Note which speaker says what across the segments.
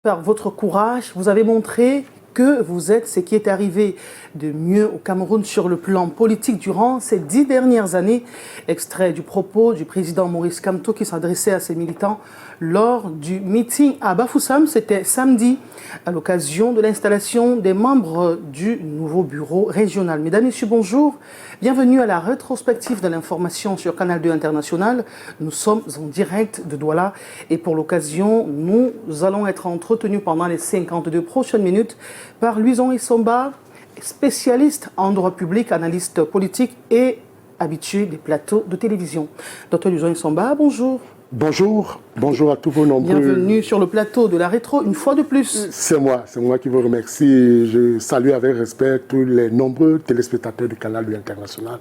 Speaker 1: Par votre courage, vous avez montré que vous êtes ce qui est arrivé de mieux au Cameroun sur le plan politique durant ces 10 dernières années. Extrait du propos du président Maurice Kamto qui s'adressait à ses militants lors du meeting à Bafoussam. C'était samedi à l'occasion de l'installation des membres du nouveau bureau régional. Mesdames et messieurs, bonjour. Bienvenue à la rétrospective de l'information sur Canal 2 International. Nous sommes en direct de Douala et pour l'occasion, nous allons être entretenus pendant les 52 prochaines minutes par Luison Isomba, spécialiste en droit public, analyste politique et habitué des plateaux de télévision. Docteur Luison Isomba, bonjour.
Speaker 2: Bonjour, bonjour à tous vos nombreux...
Speaker 1: Bienvenue sur le plateau de la rétro, une fois de plus.
Speaker 2: C'est moi qui vous remercie. Je salue avec respect tous les nombreux téléspectateurs du Canal 2 International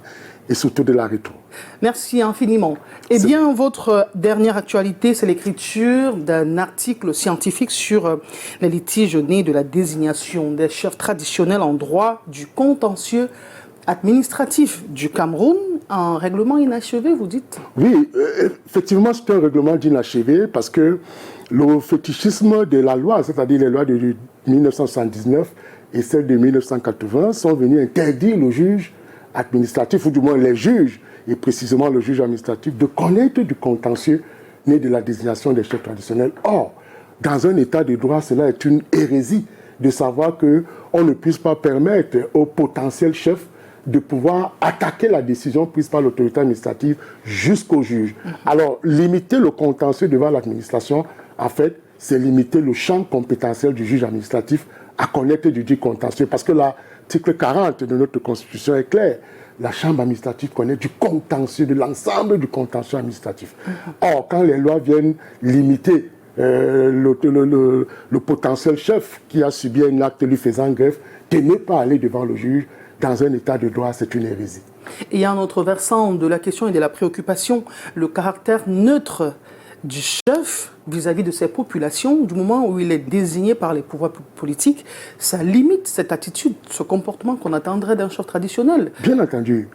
Speaker 2: et surtout de la rétro.
Speaker 1: Merci infiniment. Eh bien, votre dernière actualité, c'est l'écriture d'un article scientifique sur les litiges nés de la désignation des chefs traditionnels en droit du contentieux administratif du Cameroun, un règlement inachevé, vous dites?
Speaker 2: Oui, effectivement, c'est un règlement d'inachevé parce que le fétichisme de la loi, c'est-à-dire les lois de 1979 et celles de 1980, sont venus interdire le juge administratif, ou du moins les juges, et précisément le juge administratif, de connaître du contentieux né de la désignation des chefs traditionnels. Or, dans un état de droit, cela est une hérésie de savoir qu'on ne puisse pas permettre aux potentiels chefs de pouvoir attaquer la décision prise par l'autorité administrative jusqu'au juge. Alors, limiter le contentieux devant l'administration, en fait, c'est limiter le champ compétentiel du juge administratif à connaître du dit contentieux. Parce que l'article 40 de notre Constitution est clair. La Chambre administrative connaît du contentieux, de l'ensemble du contentieux administratif. Or, quand les lois viennent limiter le potentiel chef qui a subi un acte lui faisant greffe, de ne pas aller devant le juge, dans un état de droit, c'est une hérésie.
Speaker 1: Et il y a un autre versant de la question et de la préoccupation, le caractère neutre du chef vis-à-vis de ces populations, du moment où il est désigné par les pouvoirs politiques, ça limite cette attitude, ce comportement qu'on attendrait d'un chef traditionnel.
Speaker 2: Bien entendu.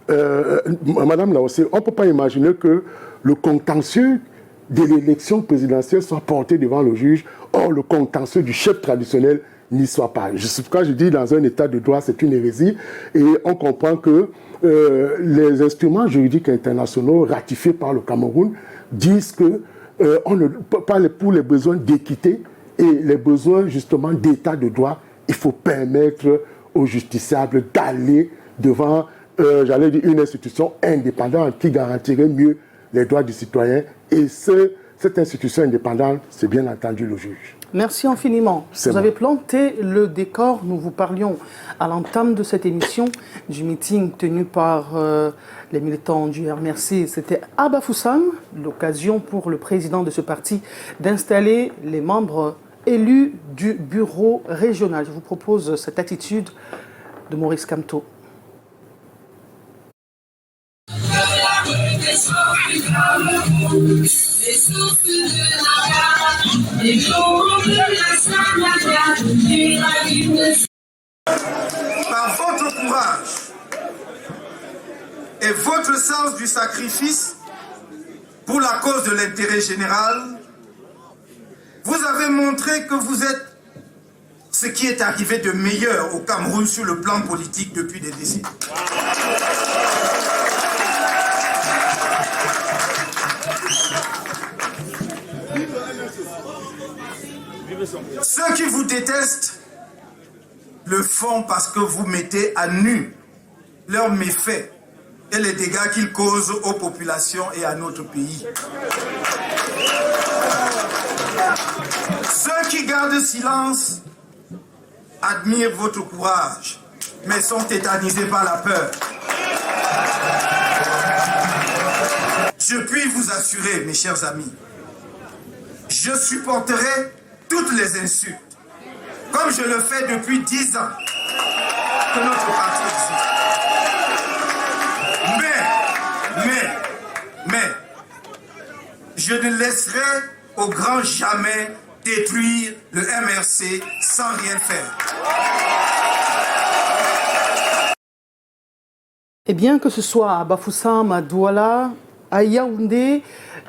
Speaker 2: Madame Laossé, on ne peut pas imaginer que le contentieux de l'élection présidentielle soit porté devant le juge, or le contentieux du chef traditionnel n'y soit pas. Quand je dis dans un état de droit, c'est une hérésie, et on comprend que les instruments juridiques internationaux ratifiés par le Cameroun disent que on ne peut pas, pour les besoins d'équité et les besoins justement d'état de droit, il faut permettre aux justiciables d'aller devant, j'allais dire, une institution indépendante qui garantirait mieux les droits du citoyen, et cette institution indépendante, c'est bien entendu le juge.
Speaker 1: Merci infiniment. Vous avez planté le décor. Nous vous parlions à l'entame de cette émission du meeting tenu par les militants du RMRC. C'était à Bafoussam, l'occasion pour le président de ce parti d'installer les membres élus du bureau régional. Je vous propose cette attitude de Maurice Kamto.
Speaker 3: Par votre courage et votre sens du sacrifice pour la cause de l'intérêt général, vous avez montré que vous êtes ce qui est arrivé de meilleur au Cameroun sur le plan politique depuis des décennies. Ceux qui vous détestent le font parce que vous mettez à nu leurs méfaits et les dégâts qu'ils causent aux populations et à notre pays. Ceux qui gardent silence admirent votre courage, mais sont tétanisés par la peur. Je puis vous assurer, mes chers amis, je supporterai toutes les insultes, comme je le fais depuis 10 ans que notre parti existe. Mais, je ne laisserai au grand jamais détruire le MRC sans rien faire.
Speaker 1: Et bien que ce soit à Bafoussam, à Douala, à Yaoundé,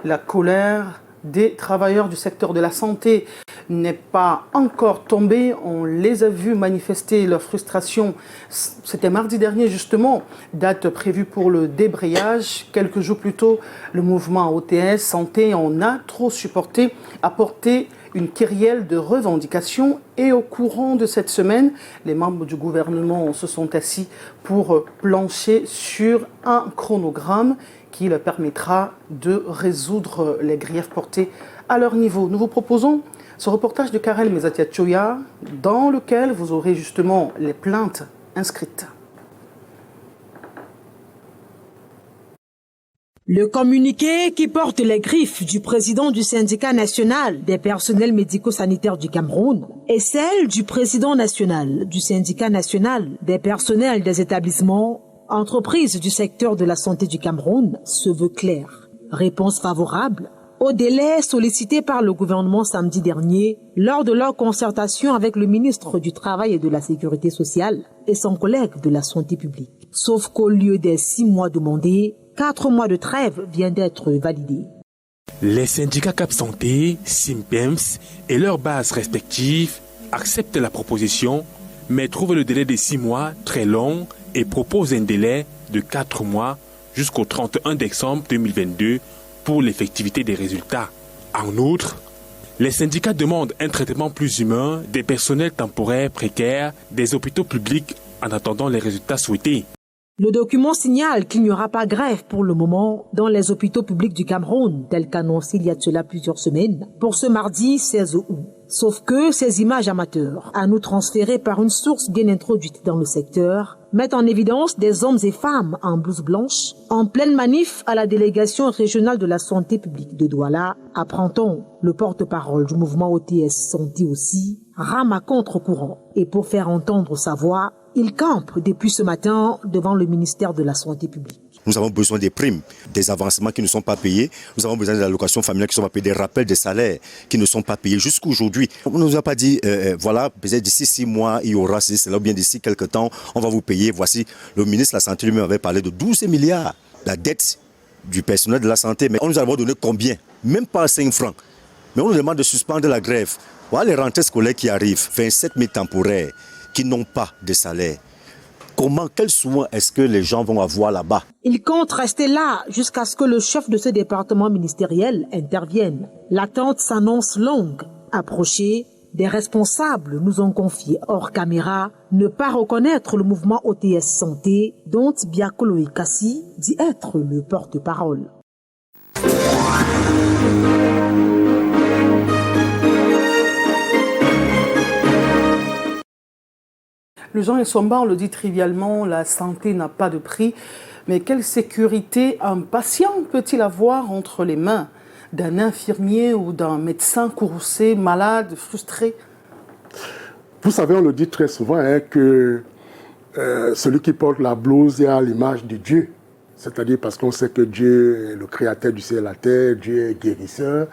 Speaker 1: la colère des travailleurs du secteur de la santé n'est pas encore tombé. On les a vus manifester leur frustration. C'était mardi dernier justement, date prévue pour le débrayage. Quelques jours plus tôt, le mouvement OTS Santé en a trop supporté, a porté une kyrielle de revendications et au courant de cette semaine, les membres du gouvernement se sont assis pour plancher sur un chronogramme qui leur permettra de résoudre les griefs portés à leur niveau. Nous vous proposons ce reportage de Karel Mezatia-Choya dans lequel vous aurez justement les plaintes inscrites.
Speaker 4: Le communiqué qui porte les griffes du président du syndicat national des personnels médico-sanitaires du Cameroun et celle du président national du syndicat national des personnels des établissements, entreprises du secteur de la santé du Cameroun se veut clair. Réponse favorable au délai sollicité par le gouvernement samedi dernier lors de leur concertation avec le ministre du Travail et de la Sécurité sociale et son collègue de la santé publique. Sauf qu'au lieu des 6 mois demandés, 4 mois de trêve viennent d'être validés.
Speaker 5: Les syndicats Cap Santé, SIMPEMS et leurs bases respectives acceptent la proposition, mais trouvent le délai de 6 mois très long et proposent un délai de 4 mois jusqu'au 31 décembre 2022 pour l'effectivité des résultats. En outre, les syndicats demandent un traitement plus humain des personnels temporaires précaires des hôpitaux publics en attendant les résultats souhaités.
Speaker 4: Le document signale qu'il n'y aura pas grève pour le moment dans les hôpitaux publics du Cameroun, tel qu'annoncé il y a de cela plusieurs semaines, pour ce mardi 16 août. Sauf que ces images amateurs, à nous transférer par une source bien introduite dans le secteur, mettent en évidence des hommes et femmes en blouse blanche, en pleine manif à la délégation régionale de la santé publique de Douala. Apprend-on, le porte-parole du mouvement OTS Santé aussi, rame à contre-courant. Et pour faire entendre sa voix, il campe depuis ce matin devant le ministère de la Santé publique.
Speaker 6: Nous avons besoin des primes, des avancements qui ne sont pas payés. Nous avons besoin des allocations familiales qui ne sont pas payées, des rappels des salaires qui ne sont pas payés jusqu'aujourd'hui. On ne nous a pas dit, voilà, peut-être d'ici 6 mois, il y aura cela, ou bien d'ici quelques temps, on va vous payer. Voici, le ministre de la Santé lui-même avait parlé de 12 milliards, la dette du personnel de la santé. Mais on nous a donné combien? Même pas 5 francs. Mais on nous demande de suspendre la grève. Voilà les rentrées scolaires qui arrivent, 27 000 temporaires qui n'ont pas de salaire. Quels soins est-ce que les gens vont avoir là-bas?
Speaker 4: Il compte rester là jusqu'à ce que le chef de ce département ministériel intervienne. L'attente s'annonce longue. Approchés, des responsables nous ont confié hors caméra ne pas reconnaître le mouvement OTS Santé dont Biakolo Ikassi dit être le porte-parole.
Speaker 1: Le Jean Essomba, on le dit trivialement, la santé n'a pas de prix. Mais quelle sécurité un patient peut-il avoir entre les mains d'un infirmier ou d'un médecin courroucé, malade, frustré?
Speaker 2: Vous savez, on le dit très souvent que celui qui porte la blouse est à l'image de Dieu. C'est-à-dire parce qu'on sait que Dieu est le créateur du ciel et de la terre, Dieu est guérisseur.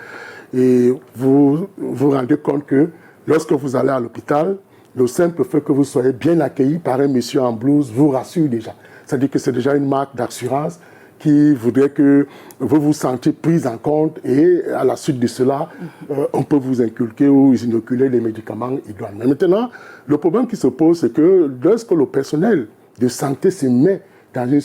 Speaker 2: Et vous vous rendez compte que lorsque vous allez à l'hôpital, le simple fait que vous soyez bien accueilli par un monsieur en blouse vous rassure déjà. C'est-à-dire que c'est déjà une marque d'assurance qui voudrait que vous vous sentiez pris en compte et à la suite de cela, on peut vous inculquer ou inoculer les médicaments idoines. Mais maintenant, le problème qui se pose, c'est que lorsque le personnel de santé se met dans une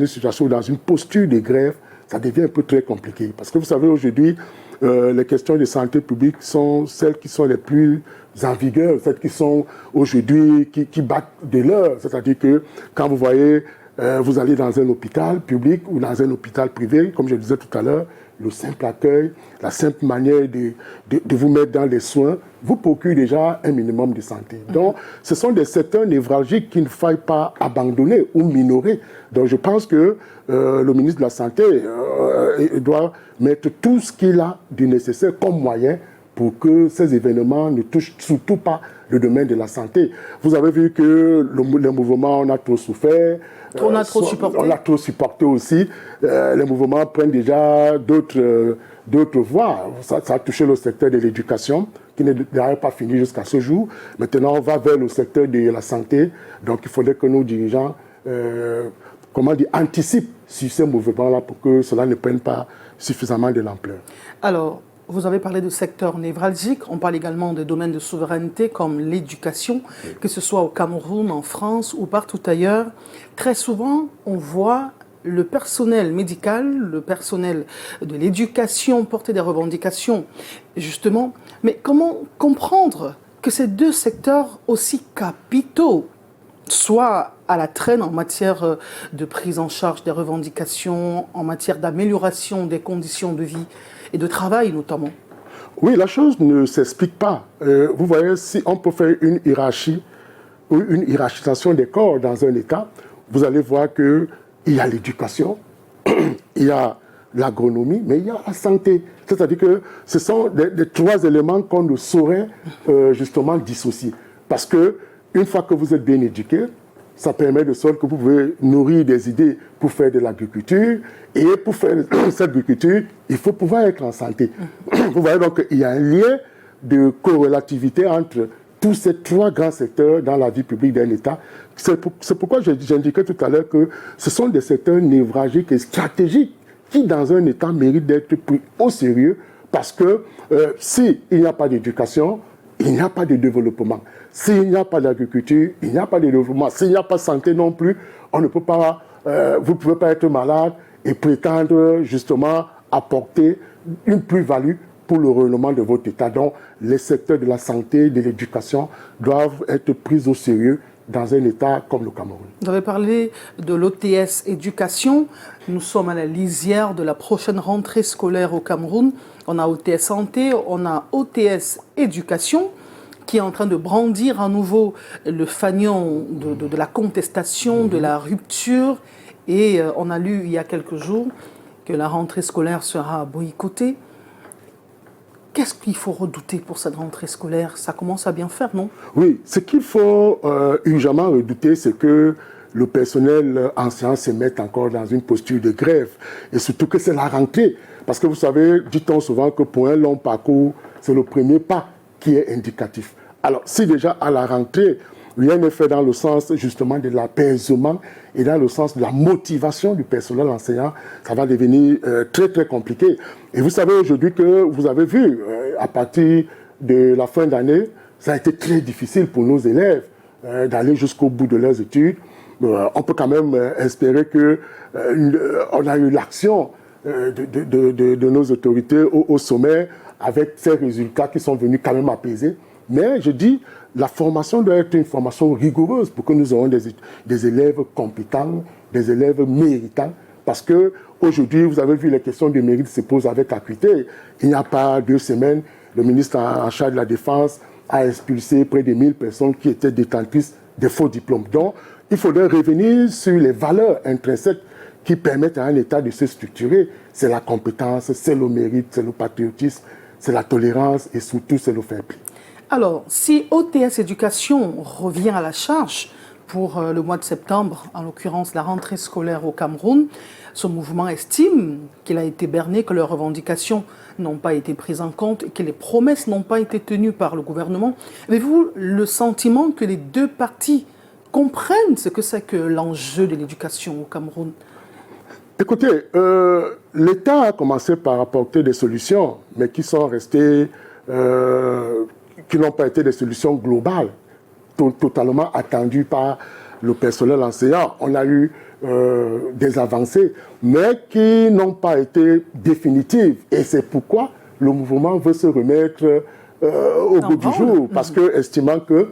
Speaker 2: situation, dans une posture de grève, ça devient un peu très compliqué. Parce que vous savez, aujourd'hui, les questions de santé publique sont celles qui sont les plus en vigueur, celles qui sont aujourd'hui, qui battent de l'heure. C'est-à-dire que quand vous voyez, vous allez dans un hôpital public ou dans un hôpital privé, comme je le disais tout à l'heure, le simple accueil, la simple manière de vous mettre dans les soins, vous procure déjà un minimum de santé. Donc, ce sont des secteurs névralgiques qu'il ne faille pas abandonner ou minorer. Donc, je pense que le ministre de la Santé doit mettre tout ce qu'il a du nécessaire comme moyen pour que ces événements ne touchent surtout pas le domaine de la santé. Vous avez vu que le mouvement, on a trop souffert.
Speaker 1: On a trop supporté.
Speaker 2: On a trop supporté aussi. Les mouvements prennent déjà d'autres voies. Ça a touché le secteur de l'éducation, qui n'est d'ailleurs pas fini jusqu'à ce jour. Maintenant, on va vers le secteur de la santé. Donc, il faudrait que nos dirigeants anticipent sur ces mouvements-là pour que cela ne prenne pas suffisamment de l'ampleur.
Speaker 1: Alors, vous avez parlé de secteurs névralgiques, on parle également de domaines de souveraineté comme l'éducation, que ce soit au Cameroun, en France ou partout ailleurs. Très souvent, on voit le personnel médical, le personnel de l'éducation porter des revendications, justement. Mais comment comprendre que ces deux secteurs aussi capitaux soient à la traîne en matière de prise en charge des revendications, en matière d'amélioration des conditions de vie et de travail notamment?
Speaker 2: Oui, la chose ne s'explique pas. Vous voyez, si on peut faire une hiérarchie ou une hiérarchisation des corps dans un État, vous allez voir qu'il y a l'éducation, il y a l'agronomie, mais il y a la santé. C'est-à-dire que ce sont les trois éléments qu'on ne saurait justement dissocier. Parce que une fois que vous êtes bien éduqué, ça permet de sorte que vous pouvez nourrir des idées pour faire de l'agriculture. Et pour faire cette agriculture, il faut pouvoir être en santé. Vous voyez donc qu'il y a un lien de corrélativité entre tous ces trois grands secteurs dans la vie publique d'un État. C'est pourquoi j'indiquais tout à l'heure que ce sont des secteurs névralgiques et stratégiques qui, dans un État, méritent d'être pris au sérieux parce que s'il n'y a pas d'éducation, il n'y a pas de développement. S'il n'y a pas d'agriculture, il n'y a pas de développement. S'il n'y a pas de santé non plus, on ne peut pas, vous ne pouvez pas être malade et prétendre justement apporter une plus-value pour le rayonnement de votre État. Donc, les secteurs de la santé, de l'éducation doivent être pris au sérieux dans un État comme le Cameroun.
Speaker 1: Vous avez parlé de l'OTS éducation. Nous sommes à la lisière de la prochaine rentrée scolaire au Cameroun. On a OTS santé, on a OTS éducation, qui est en train de brandir à nouveau le fanion de la contestation, de la rupture. Et on a lu il y a quelques jours que la rentrée scolaire sera boycottée. Qu'est-ce qu'il faut redouter pour cette rentrée scolaire? Ça commence à bien faire, non?
Speaker 2: Oui, ce qu'il faut urgemment redouter, c'est que le personnel enseignant se mette encore dans une posture de grève. Et surtout que c'est la rentrée. Parce que vous savez, dit-on souvent que pour un long parcours, c'est le premier pas qui est indicatif. Alors, si déjà à la rentrée, rien n'est fait dans le sens justement de l'apaisement et dans le sens de la motivation du personnel enseignant, ça va devenir très très compliqué. Et vous savez aujourd'hui que vous avez vu, à partir de la fin d'année, ça a été très difficile pour nos élèves d'aller jusqu'au bout de leurs études. On peut quand même espérer qu'on a eu l'action de nos autorités au sommet avec ces résultats qui sont venus quand même apaiser. Mais je dis, la formation doit être une formation rigoureuse pour que nous ayons des élèves compétents, des élèves méritants. Parce qu'aujourd'hui, vous avez vu, les questions de mérite se posent avec acuité. Il n'y a pas 2 semaines, le ministre en charge de la Défense a expulsé près de 1000 personnes qui étaient détentrices de faux diplômes. Donc, il faudrait revenir sur les valeurs intrinsèques qui permettent à un État de se structurer. C'est la compétence, c'est le mérite, c'est le patriotisme, c'est la tolérance et surtout c'est le fair play.
Speaker 1: Alors, si OTS Éducation revient à la charge pour le mois de septembre, en l'occurrence la rentrée scolaire au Cameroun, ce mouvement estime qu'il a été berné, que leurs revendications n'ont pas été prises en compte et que les promesses n'ont pas été tenues par le gouvernement. Avez-vous le sentiment que les deux parties comprennent ce que c'est que l'enjeu de l'éducation au Cameroun?
Speaker 2: Écoutez, l'État a commencé par apporter des solutions, mais qui sont restées, qui n'ont pas été des solutions globales, totalement attendues par le personnel enseignant. On a eu des avancées, mais qui n'ont pas été définitives. Et c'est pourquoi le mouvement veut se remettre au goût du jour, parce que, estimant que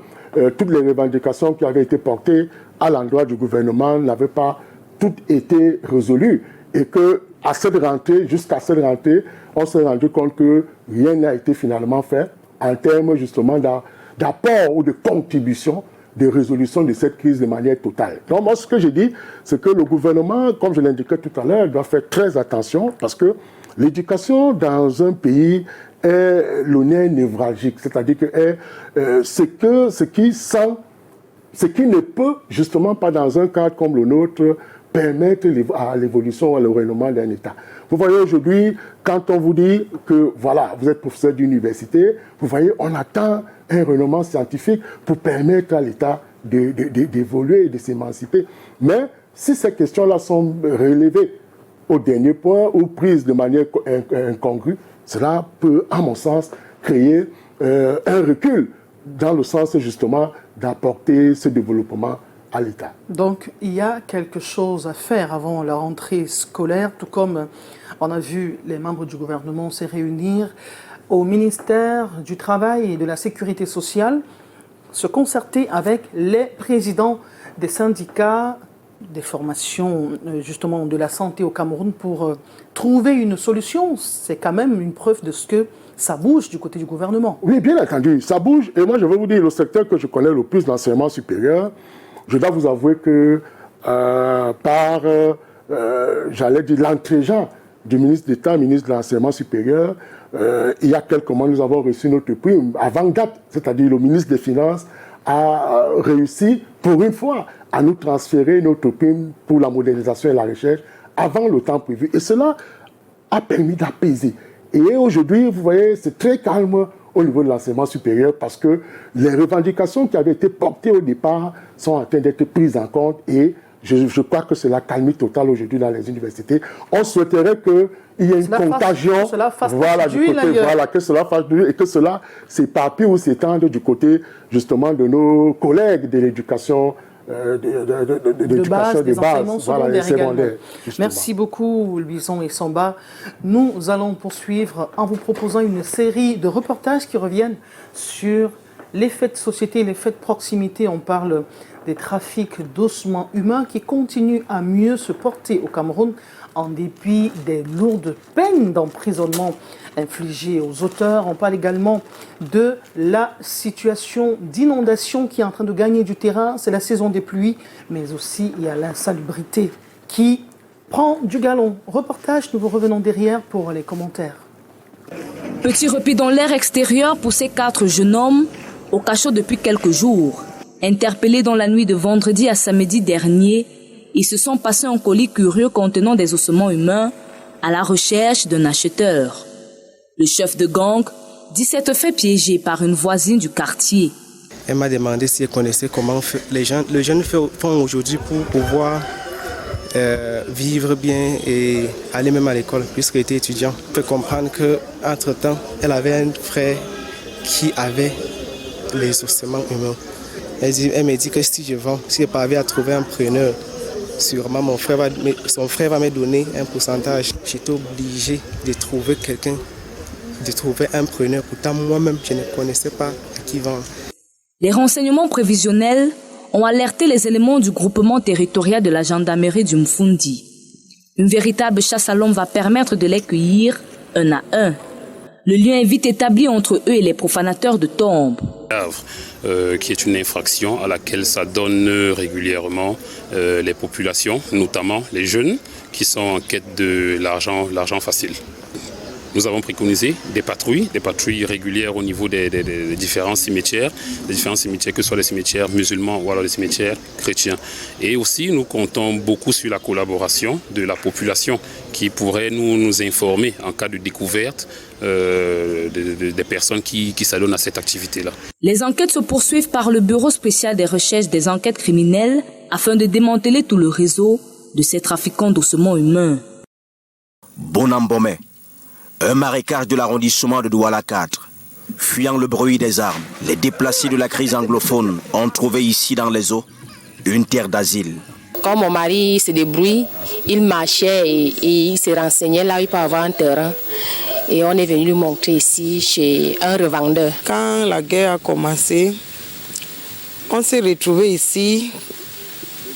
Speaker 2: toutes les revendications qui avaient été portées à l'endroit du gouvernement n'avaient pas toutes été résolues. Et qu'à cette rentrée, jusqu'à cette rentrée, on s'est rendu compte que rien n'a été finalement fait en termes justement d'apport ou de contribution de résolution de cette crise de manière totale. Donc moi, ce que je dis, c'est que le gouvernement, comme je l'indiquais tout à l'heure, doit faire très attention parce que l'éducation dans un pays est le nerf névralgique, c'est-à-dire que ce qui ne peut justement pas dans un cadre comme le nôtre permettre à l'évolution, à le rayonnement d'un État. Vous voyez aujourd'hui, quand on vous dit que voilà, vous êtes professeur d'université, vous voyez, on attend un rayonnement scientifique pour permettre à l'État d'évoluer et de s'émanciper. Mais si ces questions-là sont relevées au dernier point ou prises de manière incongrue, cela peut, à mon sens, créer un recul dans le sens justement d'apporter ce développement à l'État.
Speaker 1: Donc il y a quelque chose à faire avant la rentrée scolaire, tout comme on a vu les membres du gouvernement se réunir au ministère du Travail et de la Sécurité sociale, se concerter avec les présidents des syndicats, des formations justement de la santé au Cameroun pour trouver une solution. C'est quand même une preuve de ce que ça bouge du côté du gouvernement.
Speaker 2: Oui, bien entendu, ça bouge. Et moi, je vais vous dire, le secteur que je connais le plus, l'enseignement supérieur, je dois vous avouer que j'allais dire, l'entrée-gens du ministre d'État, ministre de l'Enseignement supérieur, il y a quelques mois, nous avons reçu notre prime avant-date, c'est-à-dire le ministre des Finances a réussi, pour une fois, à nous transférer notre prime pour la modernisation et la recherche avant le temps prévu. Et cela a permis d'apaiser. Et aujourd'hui, vous voyez, c'est très calme au niveau de l'enseignement supérieur parce que les revendications qui avaient été portées au départ sont en train d'être prises en compte et je crois que c'est la calmie totale aujourd'hui dans les universités. On souhaiterait qu'il y ait une contagion, que cela fasse du et que cela s'éparpille ou s'étende du côté justement de nos collègues de l'éducation
Speaker 1: de base, des enseignements secondaires. Merci beaucoup, Louison et Samba. Nous allons poursuivre en vous proposant une série de reportages qui reviennent sur les faits de société, les faits de proximité. On parle des trafics d'ossements humains qui continuent à mieux se porter au Cameroun en dépit des lourdes peines d'emprisonnement infligées aux auteurs. On parle également de la situation d'inondation qui est en train de gagner du terrain. C'est la saison des pluies, mais aussi il y a l'insalubrité qui prend du galon. Reportage, nous vous revenons derrière pour les commentaires.
Speaker 7: Petit repli dans l'air extérieur pour ces 4 jeunes hommes au cachot depuis quelques jours. Interpellés dans la nuit de vendredi à samedi dernier, ils se sont passés en colis curieux contenant des ossements humains à la recherche d'un acheteur. Le chef de gang dit s'être fait piéger par une voisine du quartier.
Speaker 8: Elle m'a demandé si elle connaissait comment les jeunes font aujourd'hui pour pouvoir vivre bien et aller même à l'école puisqu'elle était étudiante. Je peux comprendre qu'entre-temps, elle avait un frère qui avait les ossements humains. Elle me dit que si je vends, si je parviens à trouver un preneur, sûrement son frère va me donner un pourcentage. J'étais obligé de trouver quelqu'un, de trouver un preneur. Pourtant, moi-même, je ne connaissais pas à qui vendre.
Speaker 7: Les renseignements prévisionnels ont alerté les éléments du groupement territorial de la gendarmerie du Mfundi. Une véritable chasse à l'homme va permettre de les cueillir un à un. Le lien est vite établi entre eux et les profanateurs de tombes.
Speaker 9: Qui est une infraction à laquelle s'adonnent régulièrement les populations, notamment les jeunes, qui sont en quête de l'argent facile. Nous avons préconisé des patrouilles régulières au niveau des différents cimetières, que ce soit les cimetières musulmans ou alors les cimetières chrétiens. Et aussi, nous comptons beaucoup sur la collaboration de la population qui pourrait nous informer en cas de découverte des personnes qui s'adonnent à cette activité-là.
Speaker 7: Les enquêtes se poursuivent par le Bureau spécial des recherches des enquêtes criminelles afin de démanteler tout le réseau de ces trafiquants d'ossements humains.
Speaker 10: Bonambomé, un marécage de l'arrondissement de Douala 4. Fuyant le bruit des armes, les déplacés de la crise anglophone ont trouvé ici dans les eaux une terre d'asile.
Speaker 11: Quand mon mari se débrouille, il marchait et il se renseignait là où il peut avoir un terrain. Et on est venu lui montrer ici chez un revendeur.
Speaker 12: Quand la guerre a commencé, on s'est retrouvés ici.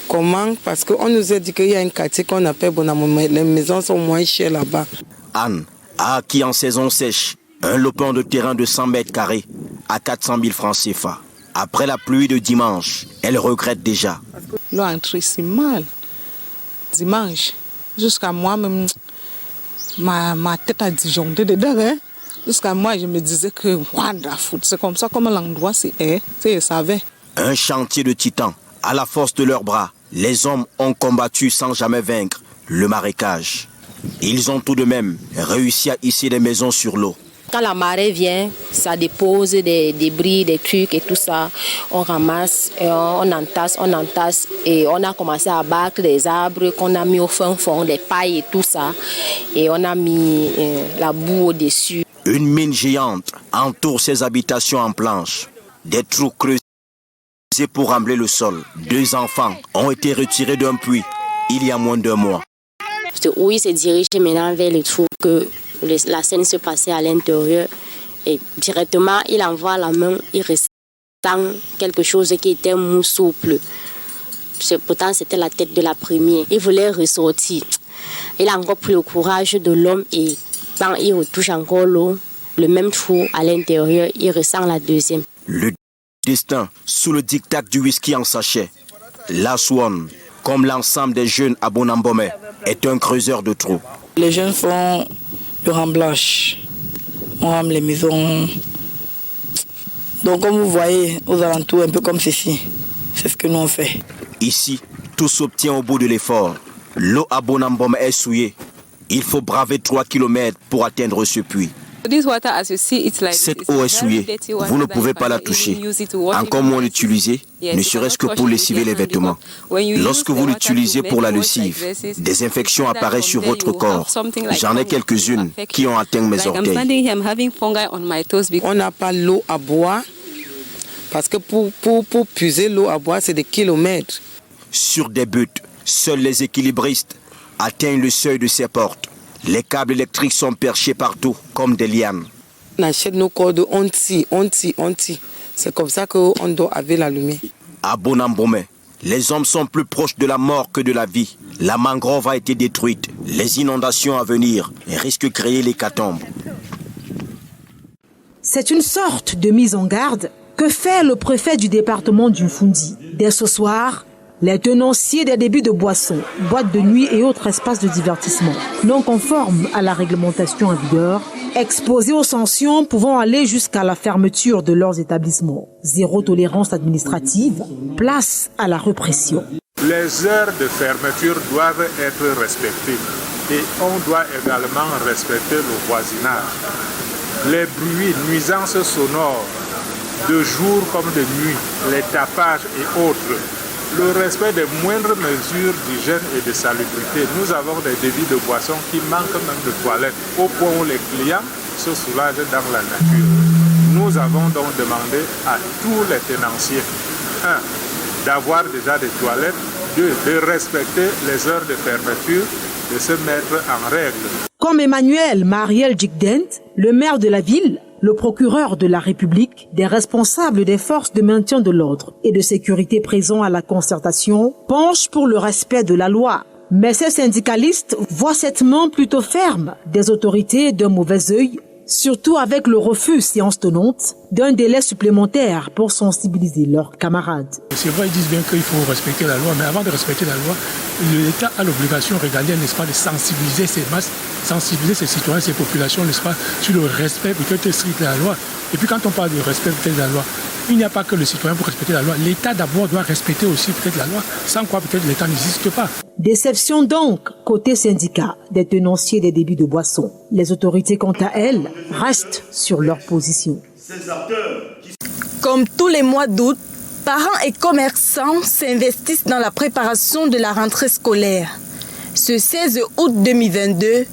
Speaker 12: Comment? Parce qu'on nous a dit qu'il y a un quartier qu'on appelle Bonamomé. Les maisons sont moins chères là-bas.
Speaker 10: Anne a acquis en saison sèche un lopin de terrain de 100 mètres carrés à 400 000 francs CFA. Après la pluie de dimanche, elle regrette déjà.
Speaker 12: L'entrée, c'est mal. Dimanche, jusqu'à moi-même, ma tête a disjoncté dedans. Hein? Jusqu'à moi, je me disais que c'est comme ça comme l'endroit c'est. Je savais.
Speaker 10: Un chantier de titans. À la force de leurs bras, les hommes ont combattu sans jamais vaincre le marécage. Ils ont tout de même réussi à hisser des maisons sur l'eau.
Speaker 11: quand la marée vient, ça dépose des débris, des trucs et tout ça. On ramasse, et on entasse et on a commencé à abattre des arbres qu'on a mis au fin fond, des pailles et tout ça. Et on a mis la boue au-dessus.
Speaker 10: Une mine géante entoure ces habitations en planches. Des trous creusés pour rembler le sol. 2 enfants ont été retirés d'un puits il y a moins d'1 mois.
Speaker 13: Où il se dirigeait maintenant vers le trou que la scène se passait à l'intérieur. Et directement, il envoie la main, il ressent quelque chose qui était mou souple. Pourtant, c'était la tête de la première. Il voulait ressortir. Il a encore pris le courage de l'homme et quand il retouche encore l'eau, le même trou à l'intérieur, il ressent la deuxième.
Speaker 10: Le destin sous le diktat du whisky en sachet. La Swan, comme l'ensemble des jeunes à Bonambomé, est un creuseur de trous.
Speaker 14: Les jeunes font le remblage. On rame les maisons. Donc comme vous voyez aux alentours, un peu comme ceci, c'est ce que nous on fait.
Speaker 10: Ici, tout s'obtient au bout de l'effort. L'eau à Bonambomé est souillée. Il faut braver 3 km pour atteindre ce puits. Cette eau est souillée, vous ne pouvez pas la toucher, encore moins l'utiliser, ne serait-ce que pour lessiver les vêtements. Lorsque vous l'utilisez pour la lessive, des infections apparaissent sur votre corps. J'en ai quelques-unes qui ont atteint mes orteils.
Speaker 14: On n'a pas l'eau à boire, parce que pour puiser l'eau à boire, c'est des kilomètres.
Speaker 10: Sur des buttes, seuls les équilibristes atteignent le seuil de ces portes. Les câbles électriques sont perchés partout, comme des lianes.
Speaker 14: On achète nos cordes, on tire. C'est comme ça qu'on doit avoir la lumière.
Speaker 10: À Bonambomé, les hommes sont plus proches de la mort que de la vie. La mangrove a été détruite. Les inondations à venir risquent de créer l'hécatombe.
Speaker 4: C'est une sorte de mise en garde que fait le préfet du département du Fundi. Dès ce soir, les tenanciers des débits de boissons, boîtes de nuit et autres espaces de divertissement non conformes à la réglementation en vigueur, exposés aux sanctions pouvant aller jusqu'à la fermeture de leurs établissements. Zéro tolérance administrative, place à la répression.
Speaker 15: Les heures de fermeture doivent être respectées et on doit également respecter le voisinage. Les bruits, nuisances sonores, de jour comme de nuit, les tapages et autres, le respect des moindres mesures d'hygiène et de salubrité. Nous avons des débits de boissons qui manquent même de toilettes, au point où les clients se soulagent dans la nature. Nous avons donc demandé à tous les tenanciers, 1, d'avoir déjà des toilettes, 2, de respecter les heures de fermeture, de se mettre en règle.
Speaker 4: Comme Emmanuel Mariel Djikdent, le maire de la ville, le procureur de la République, des responsables des forces de maintien de l'ordre et de sécurité présents à la concertation penchent pour le respect de la loi. Mais ces syndicalistes voient cette main plutôt ferme des autorités d'un mauvais œil, surtout avec le refus séance tenante d'un délai supplémentaire pour sensibiliser leurs camarades.
Speaker 16: C'est vrai, ils disent bien qu'il faut respecter la loi, mais avant de respecter la loi, l'État a l'obligation régalienne, n'est-ce pas, de sensibiliser ces masses, sensibiliser ces citoyens, ces populations, n'est-ce pas, sur le respect peut-être strict de la loi. Et puis quand on parle de respect peut-être de la loi, il n'y a pas que le citoyen pour respecter la loi. L'État d'abord doit respecter aussi peut-être la loi, sans quoi peut-être l'État n'existe pas.
Speaker 4: Déception donc, côté syndicat, des tenanciers des débits de boissons. Les autorités, quant à elles, restent sur leur position.
Speaker 17: Comme tous les mois d'août, parents et commerçants s'investissent dans la préparation de la rentrée scolaire. Ce 16 août 2022,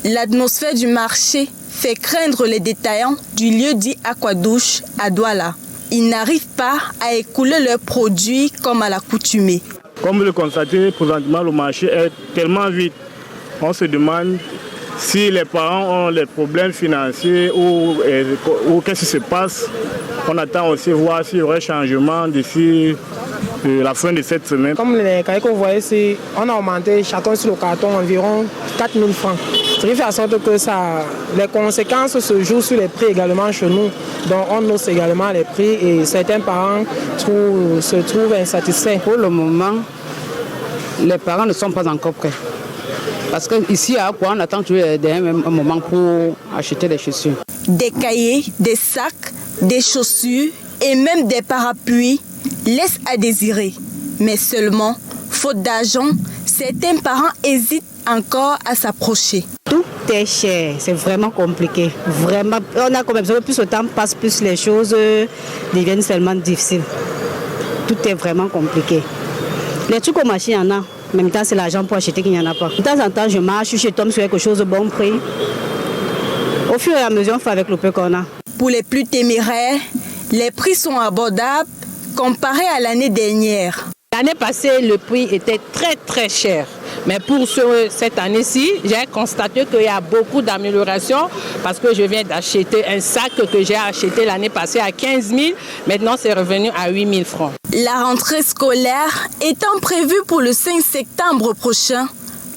Speaker 17: l'atmosphère du marché fait craindre les détaillants du lieu dit Aquadouche à Douala. Ils n'arrivent pas à écouler leurs produits comme à l'accoutumée.
Speaker 18: Comme vous le constatez, présentement, le marché est tellement vide. On se demande si les parents ont des problèmes financiers ou qu'est-ce qui se passe. On attend aussi voir s'il y aurait changement d'ici la fin de cette semaine.
Speaker 19: Comme les cahiers que vous voyez ici, on a augmenté chacun sur le carton environ 4 000 francs. Ce qui fait en sorte que les conséquences se jouent sur les prix également chez nous. Donc on hausse également les prix et certains parents se trouvent insatisfaits.
Speaker 20: Pour le moment, les parents ne sont pas encore prêts. Parce qu'ici, à quoi on attend toujours un moment pour acheter des chaussures.
Speaker 17: Des cahiers, des sacs, des chaussures et même des parapluies laissent à désirer. Mais seulement, faute d'argent, certains parents hésitent encore à s'approcher.
Speaker 19: Tout
Speaker 21: est cher, c'est vraiment compliqué. Vraiment, on a quand même besoin, plus le temps passe, plus les choses deviennent seulement difficiles. Tout est vraiment compliqué. Les trucs au marché, il y en a. En même temps, c'est l'argent pour acheter qu'il n'y en a pas. De temps en temps, je marche, je tombe sur quelque chose de bon prix. Au fur et à mesure, on fait avec le peu qu'on a.
Speaker 17: Pour les plus téméraires, les prix sont abordables comparés à l'année dernière.
Speaker 22: L'année passée, le prix était très très cher. Mais pour cette année-ci, j'ai constaté qu'il y a beaucoup d'améliorations parce que je viens d'acheter un sac que j'ai acheté l'année passée à 15 000. Maintenant, c'est revenu à 8 000 francs.
Speaker 17: La rentrée scolaire étant prévue pour le 5 septembre prochain,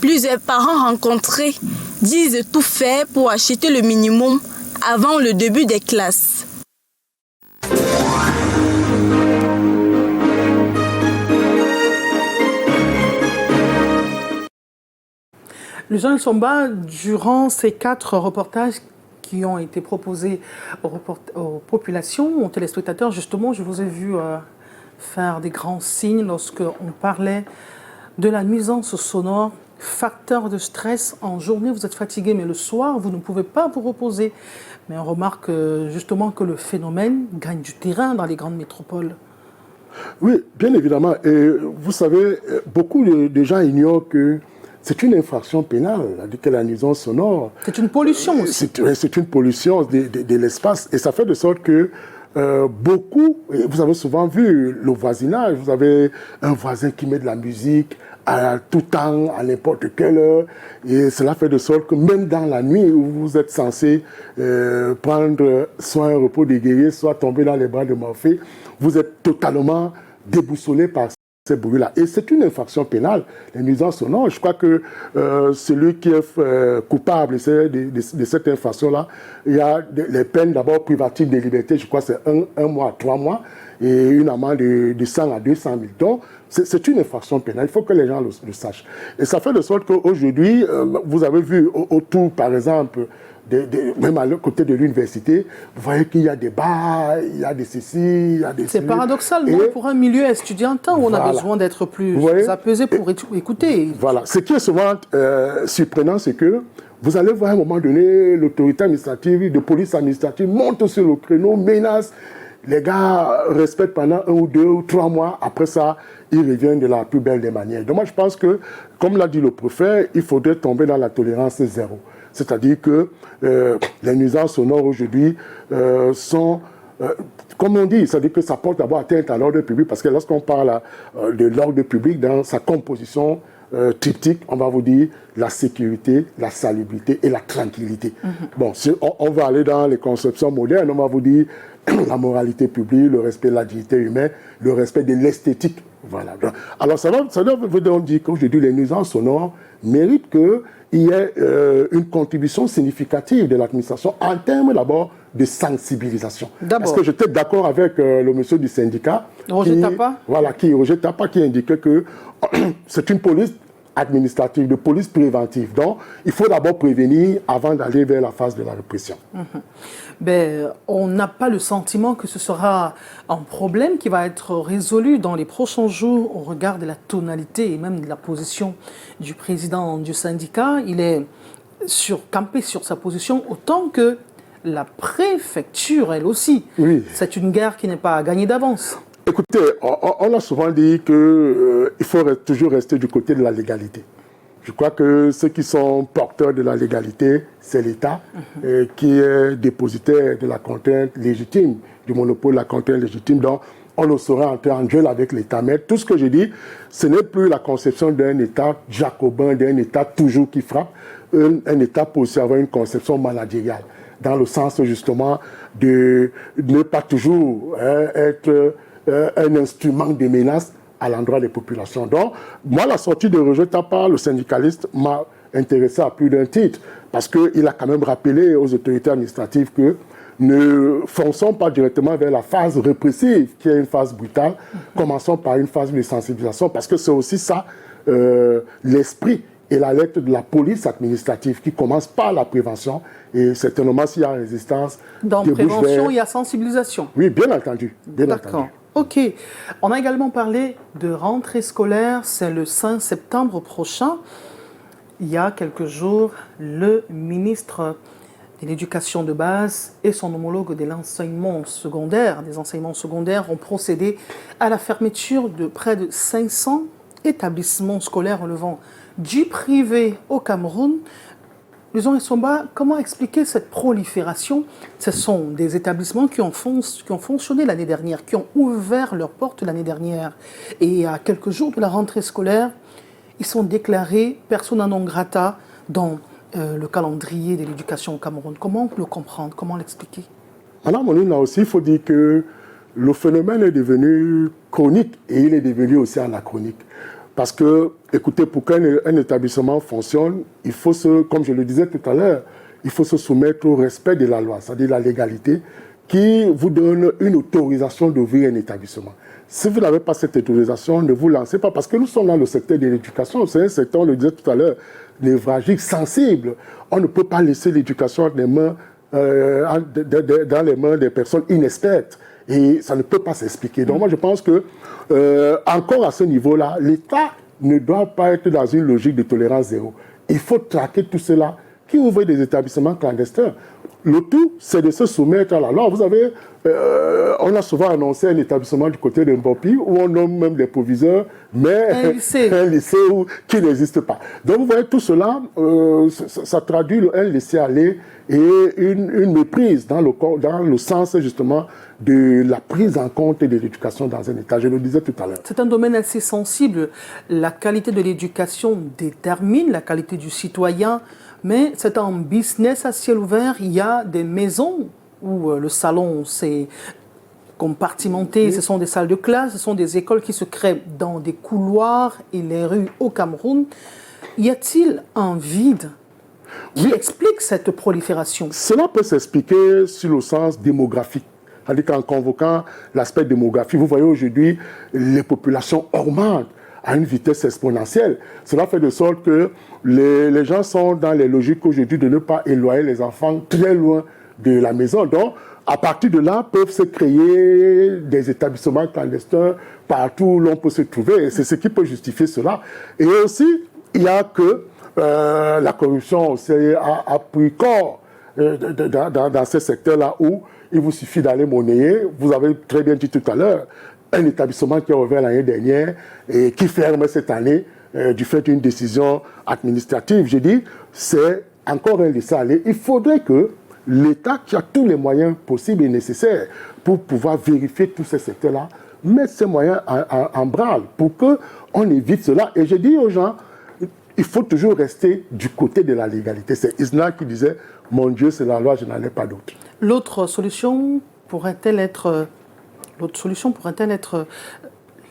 Speaker 17: plusieurs parents rencontrés disent tout faire pour acheter le minimum avant le début des classes.
Speaker 1: Le Jean Somba, durant ces 4 reportages qui ont été proposés aux populations, aux téléspectateurs, justement, je vous ai vu faire des grands signes lorsque on parlait de la nuisance sonore, facteur de stress. En journée, vous êtes fatigué, mais le soir, vous ne pouvez pas vous reposer. Mais on remarque justement que le phénomène gagne du terrain dans les grandes métropoles.
Speaker 2: Oui, bien évidemment. Et vous savez, beaucoup de gens ignorent que c'est une infraction pénale, la nuisance sonore.
Speaker 1: C'est une pollution aussi.
Speaker 2: C'est une pollution de l'espace. Et ça fait de sorte que beaucoup, vous avez souvent vu le voisinage, vous avez un voisin qui met de la musique à tout temps, à n'importe quelle heure. Et cela fait de sorte que même dans la nuit où vous êtes censé prendre soit un repos de guerrier, soit tomber dans les bras de Morphée, vous êtes totalement déboussolé par ces bruits-là. Et c'est une infraction pénale, les nuisances sonores. Je crois que celui qui est coupable de cette infraction-là, il y a les peines d'abord privatives de liberté, je crois que c'est 1 mois à 3 mois, et une amende de 100 à 200 000 $. C'est une infraction pénale, il faut que les gens le sachent. Et ça fait de sorte qu'aujourd'hui, vous avez vu autour, par exemple, même à côté de l'université, vous voyez qu'il y a des bars, il y a des ceci, il y a des...
Speaker 1: C'est paradoxal, non, pour un milieu estudiantin où on a besoin d'être plus apaisé pour écouter.
Speaker 2: Voilà. Ce qui est souvent surprenant, c'est que vous allez voir à un moment donné, l'autorité administrative, de police administrative monte sur le créneau, menace. Les gars respectent pendant 1 ou 2 ou 3 mois. Après ça, ils reviennent de la plus belle des manières. Donc moi, je pense que, comme l'a dit le préfet, il faudrait tomber dans la tolérance zéro. C'est-à-dire que les nuisances sonores aujourd'hui sont, comme on dit, c'est-à-dire que ça porte d'abord atteinte à l'ordre public, parce que lorsqu'on parle de l'ordre public dans sa composition triptyque, on va vous dire la sécurité, la salubrité et la tranquillité. Bon, si on va aller dans les conceptions modernes, on va vous dire la moralité publique, le respect de la dignité humaine, le respect de l'esthétique. Voilà. Alors ça veut donc dire qu'aujourd'hui, les nuisances sonores méritent qu'il y ait une contribution significative de l'administration en termes d'abord de sensibilisation. Parce que j'étais d'accord avec le monsieur du syndicat, Roger Tapa, qui indiquait que c'est une police administrative, de police préventive. Donc, il faut d'abord prévenir avant d'aller vers la phase de la répression.
Speaker 1: On n'a pas le sentiment que ce sera un problème qui va être résolu dans les prochains jours au regard de la tonalité et même de la position du président du syndicat. Il est campé sur sa position autant que la préfecture, elle aussi.
Speaker 2: Oui.
Speaker 1: C'est une guerre qui n'est pas gagnée d'avance.
Speaker 2: Écoutez, on a souvent dit qu'il faut toujours rester du côté de la légalité. Je crois que ceux qui sont porteurs de la légalité, c'est l'État qui est dépositaire de la contrainte légitime, du monopole de la contrainte légitime. Donc, on ne saurait entrer en duel avec l'État. Mais tout ce que je dis, ce n'est plus la conception d'un État jacobin, d'un État toujours qui frappe. Un État peut aussi avoir une conception managériale, dans le sens justement de ne pas toujours être un instrument de menace à l'endroit des populations. Donc, moi, la sortie de Roger Tapa, le syndicaliste, m'a intéressé à plus d'un titre, parce qu'il a quand même rappelé aux autorités administratives que ne fonçons pas directement vers la phase répressive, qui est une phase brutale, commençons par une phase de sensibilisation, parce que c'est aussi ça, l'esprit et la lettre de la police administrative, qui commence par la prévention, et certainement s'il y a résistance...
Speaker 1: Dans prévention, il y a sensibilisation.
Speaker 2: Oui, bien entendu.
Speaker 1: D'accord. Ok. On a également parlé de rentrée scolaire, c'est le 5 septembre prochain. il y a quelques jours, le ministre de l'Éducation de base et son homologue de l'enseignement secondaire, des enseignements secondaires, ont procédé à la fermeture de près de 500 établissements scolaires relevant du privé au Cameroun. Luson Essomba, comment expliquer cette prolifération? Ce sont des établissements qui ont fonctionné l'année dernière, qui ont ouvert leurs portes l'année dernière. Et à quelques jours de la rentrée scolaire, ils sont déclarés persona non grata dans le calendrier de l'éducation au Cameroun. Comment le comprendre? Comment l'expliquer?
Speaker 2: Alors, là aussi, il faut dire que le phénomène est devenu chronique et il est devenu aussi anachronique. Parce que, écoutez, pour qu'un établissement fonctionne, il faut comme je le disais tout à l'heure, il faut se soumettre au respect de la loi, c'est-à-dire la légalité, qui vous donne une autorisation d'ouvrir un établissement. Si vous n'avez pas cette autorisation, ne vous lancez pas, parce que nous sommes dans le secteur de l'éducation. C'est un secteur, on le disait tout à l'heure, névralgique, sensible. On ne peut pas laisser l'éducation dans les mains des personnes inexpertes. Et ça ne peut pas s'expliquer. Donc moi, je pense que, encore à ce niveau-là, l'État ne doit pas être dans une logique de tolérance zéro. Il faut traquer tout cela qui ouvre des établissements clandestins. Le tout, c'est de se soumettre à la loi. Vous savez, on a souvent annoncé un établissement du côté de Mbopi où on nomme même des proviseurs, mais un lycée qui n'existe pas. Donc vous voyez, tout cela, ça traduit un laisser-aller et une méprise dans le sens justement de la prise en compte de l'éducation dans un État. Je le disais tout à l'heure.
Speaker 1: C'est un domaine assez sensible. La qualité de l'éducation détermine la qualité du citoyen, mais c'est un business à ciel ouvert. Il y a des maisons où le salon c'est compartimenté, ce sont des salles de classe, ce sont des écoles qui se créent dans des couloirs et les rues au Cameroun. Y a-t-il un vide qui explique cette prolifération?
Speaker 2: Cela peut s'expliquer sur le sens démographique. C'est-à-dire qu'en convoquant l'aspect démographique, vous voyez aujourd'hui, les populations augmentent à une vitesse exponentielle. Cela fait de sorte que les gens sont dans les logiques aujourd'hui de ne pas éloigner les enfants très loin de la maison. Donc, à partir de là, peuvent se créer des établissements clandestins partout où l'on peut se trouver. C'est ce qui peut justifier cela. Et aussi, il y a que la corruption aussi a pris corps dans ce secteur-là où il vous suffit d'aller monnayer. Vous avez très bien dit tout à l'heure, un établissement qui a ouvert l'année dernière et qui ferme cette année du fait d'une décision administrative. Je dis, c'est encore un laisser-aller. Il faudrait que l'État, qui a tous les moyens possibles et nécessaires pour pouvoir vérifier tous ces secteurs-là, mette ces moyens en branle pour qu'on évite cela. Et je dis aux gens, il faut toujours rester du côté de la légalité. C'est Isna qui disait, mon Dieu, c'est la loi, je n'en ai pas d'autre.
Speaker 1: L'autre solution pourrait-elle être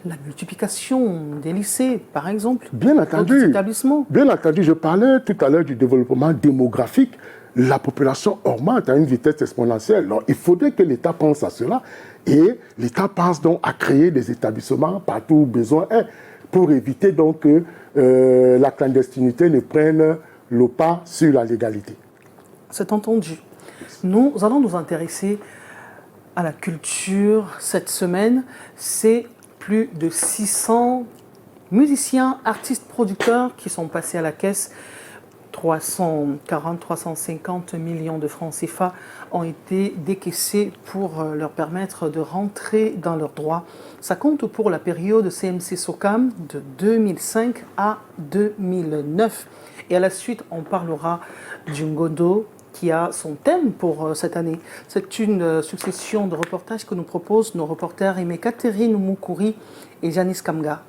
Speaker 1: la multiplication des lycées, par exemple?
Speaker 2: Bien entendu.
Speaker 1: Établissements.
Speaker 2: Bien entendu. Je parlais tout à l'heure du développement démographique. La population augmente à une vitesse exponentielle. Donc, il faudrait que l'État pense à cela. Et l'État pense donc à créer des établissements partout où besoin est, pour éviter donc que la clandestinité ne prenne le pas sur la légalité.
Speaker 1: C'est entendu. Nous allons nous intéresser à la culture cette semaine. C'est plus de 600 musiciens, artistes, producteurs qui sont passés à la caisse. 350 millions de francs CFA ont été décaissés pour leur permettre de rentrer dans leurs droits. Ça compte pour la période CMC SOCAM de 2005 à 2009. Et à la suite, on parlera du Ngondo qui a son thème pour cette année. C'est une succession de reportages que nous proposent nos reporters Aimé Catherine Moukouri et Janice Kamga.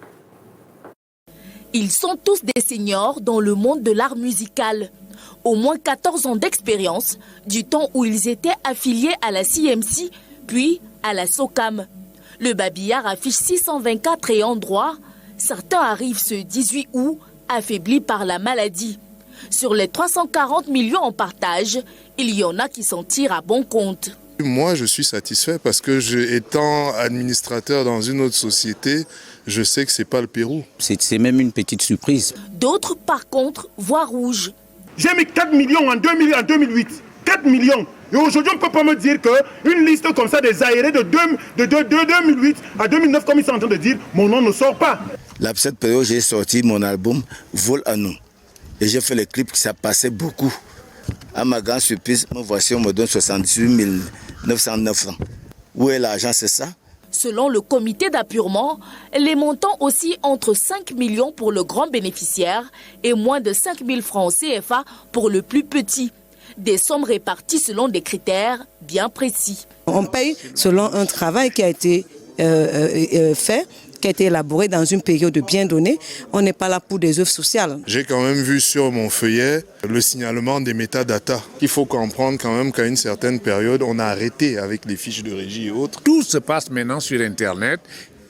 Speaker 3: Ils sont tous des seniors dans le monde de l'art musical. Au moins 14 ans d'expérience, du temps où ils étaient affiliés à la CMC, puis à la SOCAM. Le babillard affiche 624 ayants droit. Certains arrivent ce 18 août, affaiblis par la maladie. Sur les 340 millions en partage, il y en a qui s'en tirent à bon compte.
Speaker 5: Moi, je suis satisfait parce que, étant administrateur dans une autre société, je sais que ce n'est pas le Pérou.
Speaker 23: C'est même une petite surprise.
Speaker 3: D'autres, par contre, voient rouge.
Speaker 24: J'ai mis 4 millions en 2008. 4 millions. Et aujourd'hui, on ne peut pas me dire qu'une liste comme ça des aérés de 2008 à 2009, comme ils sont en train de dire, mon nom ne sort pas.
Speaker 25: Cette période, j'ai sorti mon album Vol à nous.
Speaker 6: Et j'ai fait les clips, ça passait beaucoup. À ma grande surprise, me voici, on me donne 78 909 francs. Où est l'argent, c'est ça?
Speaker 3: Selon le comité d'appurement, les montants oscillent entre 5 millions pour le grand bénéficiaire et moins de 5 000 francs CFA pour le plus petit. Des sommes réparties selon des critères bien précis.
Speaker 7: On paye selon un travail qui a été fait, qui a été élaboré dans une période bien donnée. On n'est pas là pour des œuvres sociales.
Speaker 5: J'ai quand même vu sur mon feuillet le signalement des métadatas. Il faut comprendre quand même qu'à une certaine période, on a arrêté avec les fiches de régie et autres.
Speaker 8: Tout se passe maintenant sur Internet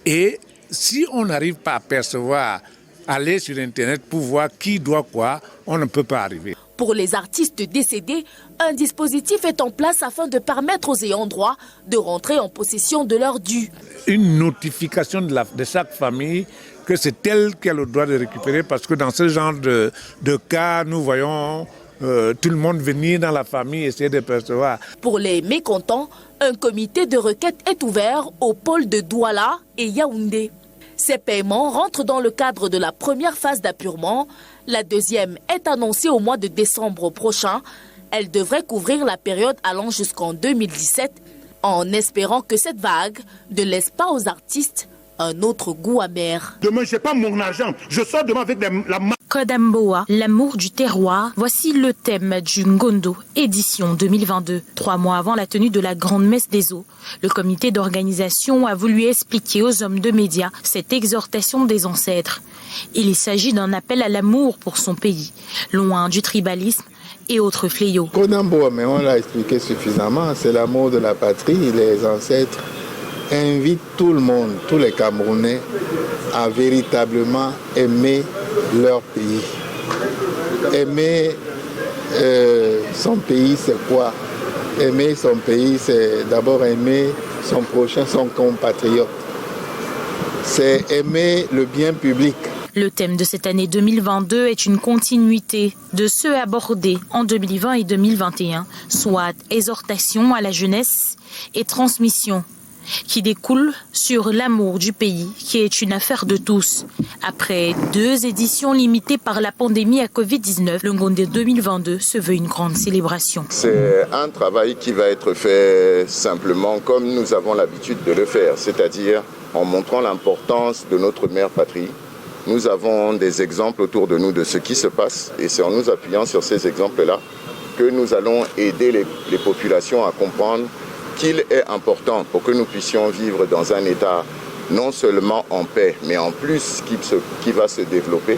Speaker 8: et si on n'arrive pas à percevoir, aller sur Internet pour voir qui doit quoi, on ne peut pas arriver.
Speaker 3: Pour les artistes décédés, un dispositif est en place afin de permettre aux ayants droit de rentrer en possession de leurs dû.
Speaker 8: Une notification de chaque famille que c'est elle qui a le droit de récupérer parce que dans ce genre de cas, nous voyons tout le monde venir dans la famille essayer de percevoir.
Speaker 3: Pour les mécontents, un comité de requête est ouvert au pôle de Douala et Yaoundé. Ces paiements rentrent dans le cadre de la première phase d'appurement. La deuxième est annoncée au mois de décembre prochain. Elle devrait couvrir la période allant jusqu'en 2017, en espérant que cette vague ne laisse pas aux artistes un autre goût amer.
Speaker 24: Demain, je n'ai pas mon argent. Je sors demain avec la main.
Speaker 9: Kodamboa, l'amour du terroir, voici le thème du Ngondo, édition 2022. 3 mois avant la tenue de la grande messe des eaux, le comité d'organisation a voulu expliquer aux hommes de médias cette exhortation des ancêtres. Il s'agit d'un appel à l'amour pour son pays, loin du tribalisme et autres fléaux.
Speaker 25: Kodamboa, mais on l'a expliqué suffisamment, c'est l'amour de la patrie, les ancêtres invite tout le monde, tous les Camerounais, à véritablement aimer leur pays. Aimer son pays, c'est quoi? Aimer son pays, c'est d'abord aimer son prochain, son compatriote. C'est aimer le bien public.
Speaker 9: Le thème de cette année 2022 est une continuité de ceux abordés en 2020 et 2021, soit exhortation à la jeunesse et transmission, qui découle sur l'amour du pays, qui est une affaire de tous. Après 2 éditions limitées par la pandémie à Covid-19, le Ngondo 2022 se veut une grande célébration.
Speaker 26: C'est un travail qui va être fait simplement comme nous avons l'habitude de le faire, c'est-à-dire en montrant l'importance de notre mère patrie. Nous avons des exemples autour de nous de ce qui se passe et c'est en nous appuyant sur ces exemples-là que nous allons aider les populations à comprendre qu'il est important pour que nous puissions vivre dans un état non seulement en paix, mais en plus qui va se développer,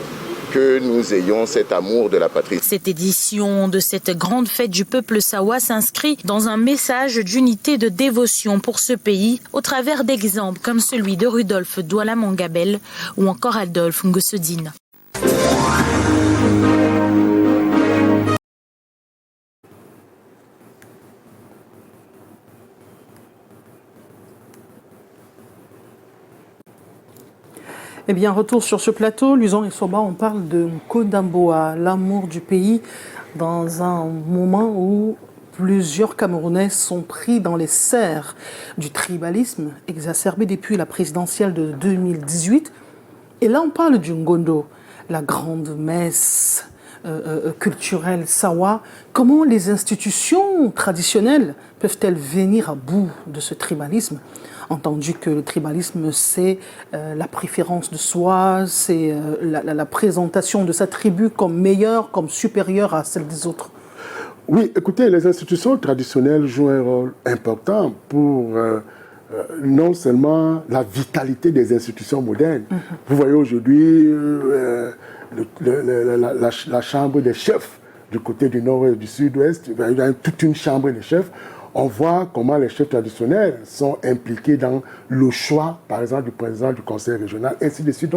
Speaker 26: que nous ayons cet amour de la patrie.
Speaker 9: Cette édition de cette grande fête du peuple Sawa s'inscrit dans un message d'unité, de dévotion pour ce pays, au travers d'exemples comme celui de Rudolf Douala Mangabel ou encore Adolphe Ngosodine.
Speaker 1: Eh bien, retour sur ce plateau, Luzon et Soba, on parle de Kodamboa, l'amour du pays, dans un moment où plusieurs Camerounais sont pris dans les serres du tribalisme exacerbé depuis la présidentielle de 2018. Et là, on parle du Ngondo, la grande messe culturelle Sawa. Comment les institutions traditionnelles peuvent-elles venir à bout de ce tribalisme ? Entendu que le tribalisme, c'est la préférence de soi, c'est la présentation de sa tribu comme meilleure, comme supérieure à celle des autres.
Speaker 2: Oui, écoutez, les institutions traditionnelles jouent un rôle important pour non seulement la vitalité des institutions modernes. Vous voyez aujourd'hui la chambre des chefs du côté du nord et du sud-ouest, il y a toute une chambre des chefs. On voit comment les chefs traditionnels sont impliqués dans le choix, par exemple, du président du conseil régional, ainsi de suite.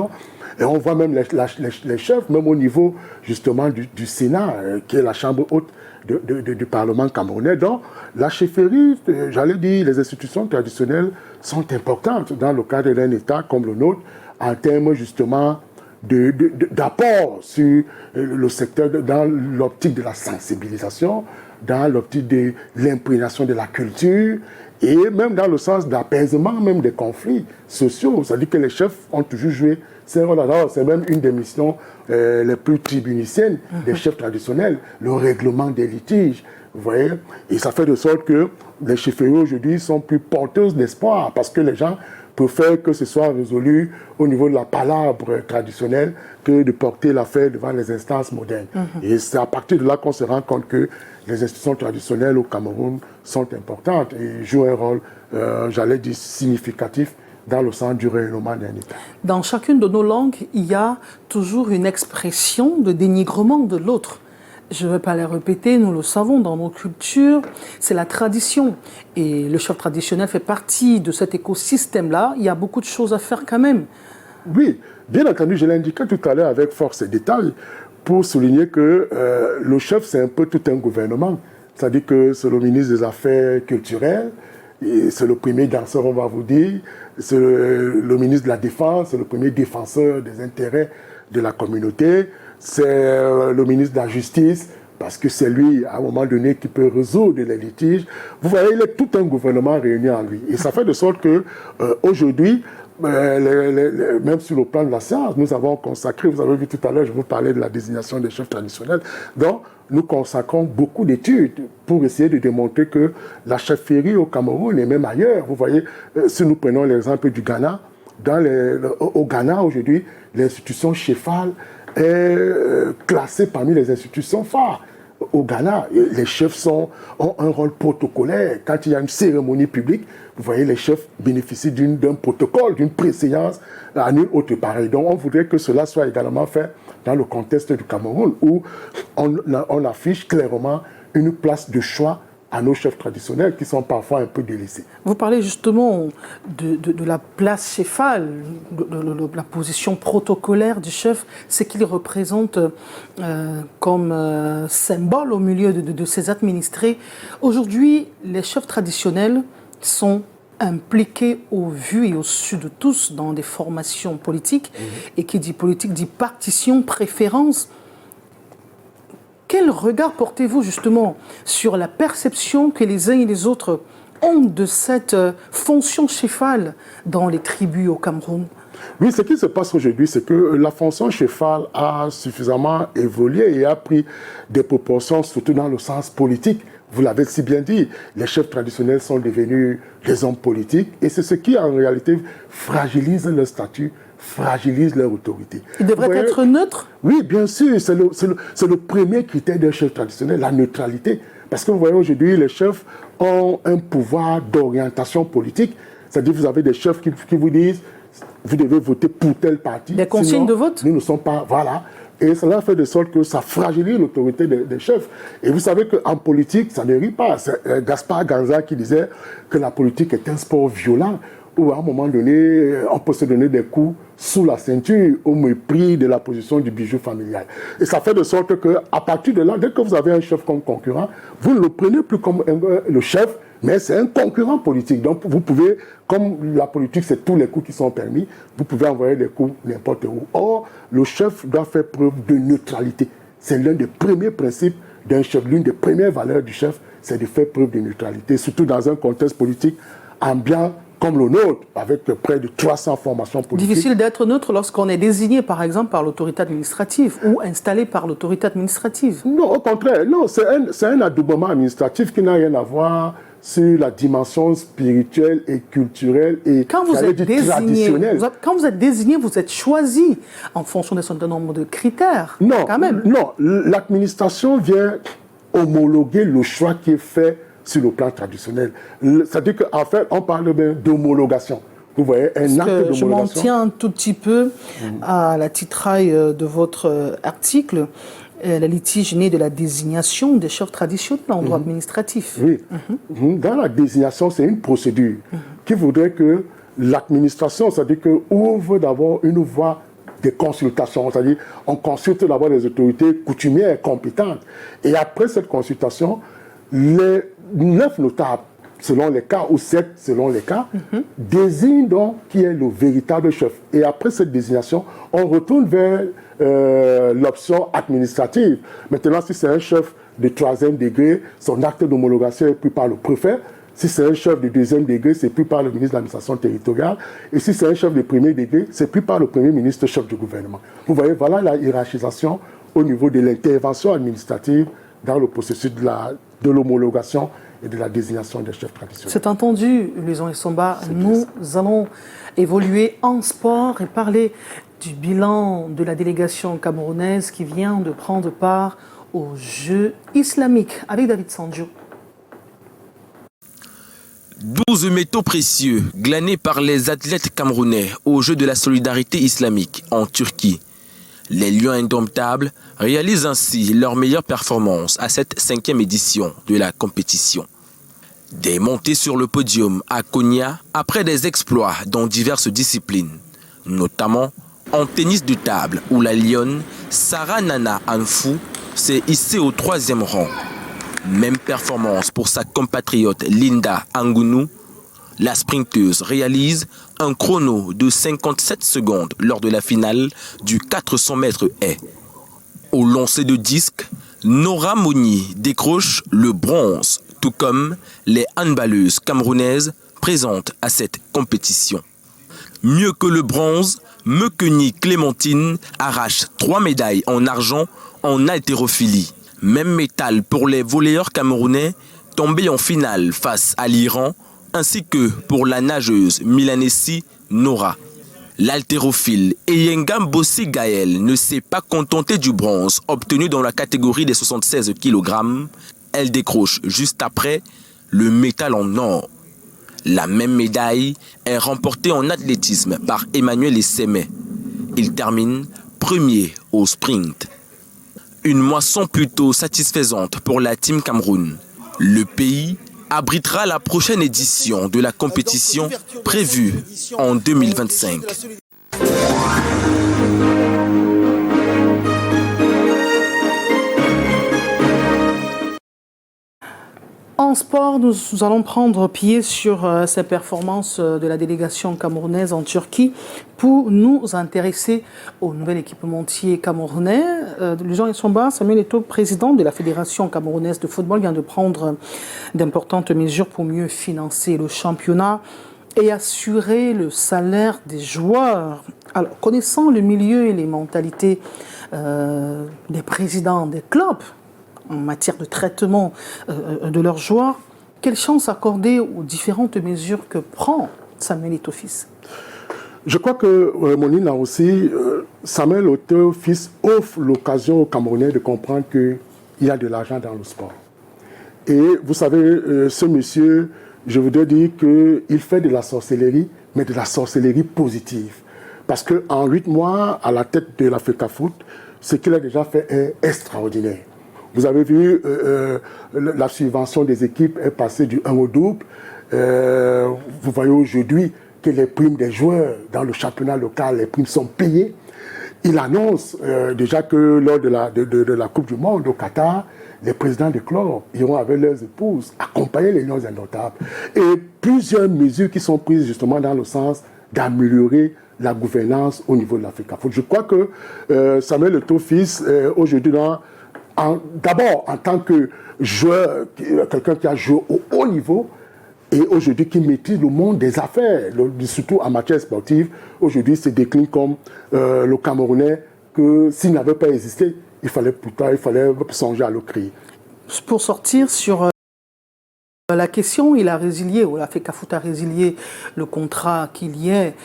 Speaker 2: Et on voit même les chefs, même au niveau justement du Sénat, qui est la chambre haute du Parlement camerounais. Donc, la chefferie, j'allais dire, les institutions traditionnelles sont importantes dans le cadre d'un État comme le nôtre, en termes justement d'apport sur le secteur, dans l'optique de la sensibilisation, dans l'optique de l'imprégnation de la culture et même dans le sens d'apaisement même des conflits sociaux. C'est-à-dire que les chefs ont toujours joué ces rôles-là. C'est même une des missions les plus tribuniciennes des chefs traditionnels, le règlement des litiges. Vous voyez, et ça fait de sorte que les chefferies aujourd'hui sont plus porteuses d'espoir parce que les gens préfèrent que ce soit résolu au niveau de la palabre traditionnelle que de porter l'affaire devant les instances modernes. Et c'est à partir de là qu'on se rend compte que les institutions traditionnelles au Cameroun sont importantes et jouent un rôle, j'allais dire, significatif dans le sens du rayonnement d'un État.
Speaker 1: Dans chacune de nos langues, il y a toujours une expression de dénigrement de l'autre. Je ne vais pas les répéter, nous le savons, dans nos cultures, c'est la tradition. Et le chef traditionnel fait partie de cet écosystème-là. Il y a beaucoup de choses à faire quand même.
Speaker 2: Oui, bien entendu, je l'ai indiqué tout à l'heure avec force et détail pour souligner que le chef, c'est un peu tout un gouvernement. C'est-à-dire que c'est le ministre des Affaires culturelles, c'est le premier danseur, on va vous dire, c'est le ministre de la Défense, c'est le premier défenseur des intérêts de la communauté, c'est le ministre de la Justice, parce que c'est lui, à un moment donné, qui peut résoudre les litiges. Vous voyez, il est tout un gouvernement réuni en lui. Et ça fait de sorte que aujourd'hui, même sur le plan de la science, nous avons consacré, vous avez vu tout à l'heure, je vous parlais de la désignation des chefs traditionnels, donc nous consacrons beaucoup d'études pour essayer de démontrer que la chefferie au Cameroun et même ailleurs, vous voyez, si nous prenons l'exemple du Ghana, au Ghana aujourd'hui, l'institution chefale est classée parmi les institutions phares. Au Ghana, les chefs ont un rôle protocolaire. Quand il y a une cérémonie publique, vous voyez, les chefs bénéficient d'un protocole, d'une préséance à nul autre pareil. Donc on voudrait que cela soit également fait dans le contexte du Cameroun, où on affiche clairement une place de choix à nos chefs traditionnels qui sont parfois un peu délaissés.
Speaker 1: Vous parlez justement de la place chefale, de la position protocolaire du chef, ce qu'il représente comme symbole au milieu de ses administrés. Aujourd'hui, les chefs traditionnels sont impliqués au vu et au su de tous dans des formations politiques, et qui dit politique dit partition, préférence. Quel regard portez-vous justement sur la perception que les uns et les autres ont de cette fonction chefale dans les tribus au Cameroun?
Speaker 2: Oui, ce qui se passe aujourd'hui, c'est que la fonction chefale a suffisamment évolué et a pris des proportions, surtout dans le sens politique. Vous l'avez si bien dit, les chefs traditionnels sont devenus des hommes politiques et c'est ce qui, en réalité, fragilise leur statut, fragilise leur autorité.
Speaker 1: Ils devraient être neutres?
Speaker 2: Oui, bien sûr, c'est le premier critère d'un chef traditionnel, la neutralité. Parce que vous voyez, aujourd'hui, les chefs ont un pouvoir d'orientation politique. C'est-à-dire que vous avez des chefs qui vous disent vous devez voter pour tel parti.
Speaker 1: Des consignes de vote?
Speaker 2: Nous ne sommes pas... Voilà. Et cela fait de sorte que ça fragilise l'autorité des chefs. Et vous savez qu'en politique, ça ne rit pas. C'est Gaspard Ganza qui disait que la politique est un sport violent où à un moment donné, on peut se donner des coups sous la ceinture au mépris de la position du bijou familial. Et ça fait de sorte qu'à partir de là, dès que vous avez un chef comme concurrent, vous ne le prenez plus comme le chef, mais c'est un concurrent politique. Donc vous pouvez, comme la politique, c'est tous les coups qui sont permis, vous pouvez envoyer des coups n'importe où. Or, le chef doit faire preuve de neutralité. C'est l'un des premiers principes d'un chef, l'une des premières valeurs du chef, c'est de faire preuve de neutralité, surtout dans un contexte politique ambiant comme le nôtre, avec près de 300 formations politiques.
Speaker 1: Difficile d'être neutre lorsqu'on est désigné, par exemple, par l'autorité administrative ou installé par l'autorité administrative.
Speaker 2: Non, au contraire. Non, c'est un adoubement administratif qui n'a rien à voir sur la dimension spirituelle et culturelle et traditionnelle.
Speaker 1: Quand vous êtes désigné, vous êtes choisi en fonction d'un certain nombre de critères.
Speaker 2: Non,
Speaker 1: quand même.
Speaker 2: Non, l'administration vient homologuer le choix qui est fait sur le plan traditionnel. C'est-à-dire qu'en fait, on parle d'homologation. Vous voyez, un acte d'homologation.
Speaker 1: Je m'en tiens un tout petit peu à la titraille de votre article, le litige né de la désignation des chefs traditionnels en droit administratif.
Speaker 2: Oui. Dans la désignation, c'est une procédure qui voudrait que l'administration, c'est-à-dire que ouvre d'abord une voie de consultation, c'est-à-dire on consulte d'abord les autorités coutumières compétentes. Et après cette consultation, les 9 notables, selon les cas, ou 7 selon les cas, désignent donc qui est le véritable chef. Et après cette désignation, on retourne vers l'option administrative. Maintenant, si c'est un chef de 3e degré, son acte d'homologation est pris par le préfet. Si c'est un chef de deuxième degré, c'est pris par le ministre de l'administration territoriale. Et si c'est un chef de premier degré, c'est pris par le premier ministre, chef du gouvernement. Vous voyez, voilà la hiérarchisation au niveau de l'intervention administrative dans le processus de l'homologation et de la désignation des chefs traditionnels.
Speaker 1: C'est entendu, Luison Essomba. Nous allons évoluer en sport et parler du bilan de la délégation camerounaise qui vient de prendre part aux Jeux islamiques avec David Sandjo.
Speaker 10: 12 métaux précieux glanés par les athlètes camerounais aux Jeux de la solidarité islamique en Turquie. Les Lions indomptables réalisent ainsi leur meilleure performance à cette 5e édition de la compétition. Des montées sur le podium à Konya après des exploits dans diverses disciplines, notamment en tennis de table où la Lionne Sarah Nana Anfou s'est hissée au 3e rang. Même performance pour sa compatriote Linda Angounou. La sprinteuse réalise un chrono de 57 secondes lors de la finale du 400 mètres haies. Au lancer de disque, Nora Moni décroche le bronze, tout comme les handballeuses camerounaises présentes à cette compétition. Mieux que le bronze, Mekeni Clémentine arrache 3 médailles en argent en haltérophilie. Même métal pour les volleyeurs camerounais tombés en finale face à l'Iran, ainsi que pour la nageuse milanessi Nora. L'haltérophile Eyengam Bossi Gaël ne s'est pas contentée du bronze obtenu dans la catégorie des 76 kg. Elle décroche juste après le métal en or. La même médaille est remportée en athlétisme par Emmanuel Essémé. Il termine premier au sprint. Une moisson plutôt satisfaisante pour la Team Cameroun. Le pays abritera la prochaine édition de la compétition prévue en 2025.
Speaker 1: En sport, nous allons prendre pied sur ces performances de la délégation camerounaise en Turquie pour nous intéresser au nouvel équipementier camerounais. Luison Essomba, Samuel Eto'o, président de la Fédération camerounaise de football, vient de prendre d'importantes mesures pour mieux financer le championnat et assurer le salaire des joueurs. Alors, connaissant le milieu et les mentalités des présidents des clubs, en matière de traitement de leurs joueurs, quelle chance accorder aux différentes mesures que prend Samuel Eto'o Fils?
Speaker 2: Je crois que Monine a aussi, Samuel Eto'o Fils offre l'occasion aux Camerounais de comprendre qu'il y a de l'argent dans le sport. Et vous savez, ce monsieur, je voudrais dire qu'il fait de la sorcellerie, mais de la sorcellerie positive. Parce qu'en 8 mois, à la tête de la FECAFOOT, ce qu'il a déjà fait est extraordinaire. Vous avez vu, la subvention des équipes est passée du 1 au double. Vous voyez aujourd'hui que les primes des joueurs dans le championnat local, les primes sont payées. Il annonce déjà que lors de la Coupe du Monde au Qatar, les présidents des clubs iront avec leurs épouses accompagner les Lions indomptables. Et plusieurs mesures qui sont prises justement dans le sens d'améliorer la gouvernance au niveau de la FECAFOOT. Je crois que Samuel Eto'o Fils, aujourd'hui, d'abord en tant que joueur, quelqu'un qui a joué au haut niveau et aujourd'hui qui maîtrise le monde des affaires, surtout en matière sportive, aujourd'hui se décline comme le Camerounais que s'il n'avait pas existé, il fallait songer à le créer.
Speaker 1: Pour sortir sur la question, il a résilié, ou la FECAFOOT a résilié le contrat qu'il y ait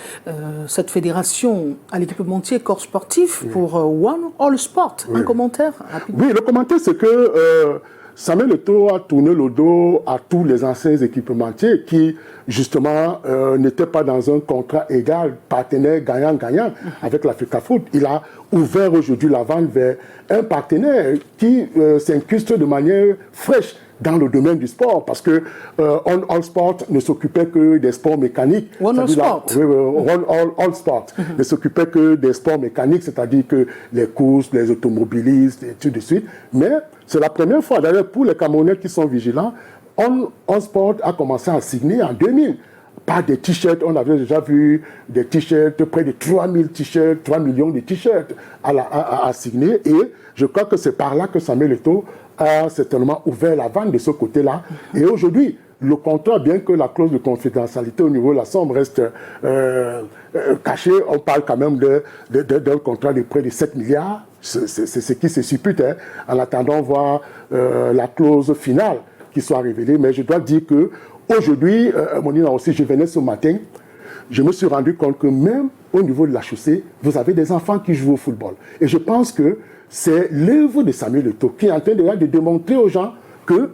Speaker 1: cette fédération à l'équipementier corps sportif pour One All Sport. Un commentaire rapidement.
Speaker 2: Oui, le commentaire, c'est que Samuel Eto'o a tourné le dos à tous les anciens équipementiers qui, justement, n'étaient pas dans un contrat égal, partenaire gagnant-gagnant avec la FECAFOOT. Il a ouvert aujourd'hui la vente vers un partenaire qui s'incruste de manière fraîche dans le domaine du sport, parce que All Sport ne s'occupait que des sports mécaniques.
Speaker 1: One All Sport.
Speaker 2: All Sport ne s'occupait que des sports mécaniques, c'est-à-dire que les courses, les automobilistes, et tout de suite. Mais c'est la première fois, d'ailleurs, pour les Camerounais qui sont vigilants, All Sport a commencé à signer en 2000. Pas des t-shirts, on avait déjà vu des t-shirts, près de 3000 t-shirts, 3 millions de t-shirts à signer. Et je crois que c'est par là que Samuel Eto'o a certainement ouvert la vente de ce côté-là. Et aujourd'hui, le contrat, bien que la clause de confidentialité au niveau de la somme reste cachée, on parle quand même d'un contrat de près de 7 milliards. C'est ce qui se suppute, hein, en attendant voir la clause finale qui soit révélée. Mais je dois dire qu'aujourd'hui, Monina aussi, je venais ce matin, je me suis rendu compte que même au niveau de la chaussée, vous avez des enfants qui jouent au football. Et je pense que c'est l'œuvre de Samuel Eto'o qui est en train de démontrer aux gens que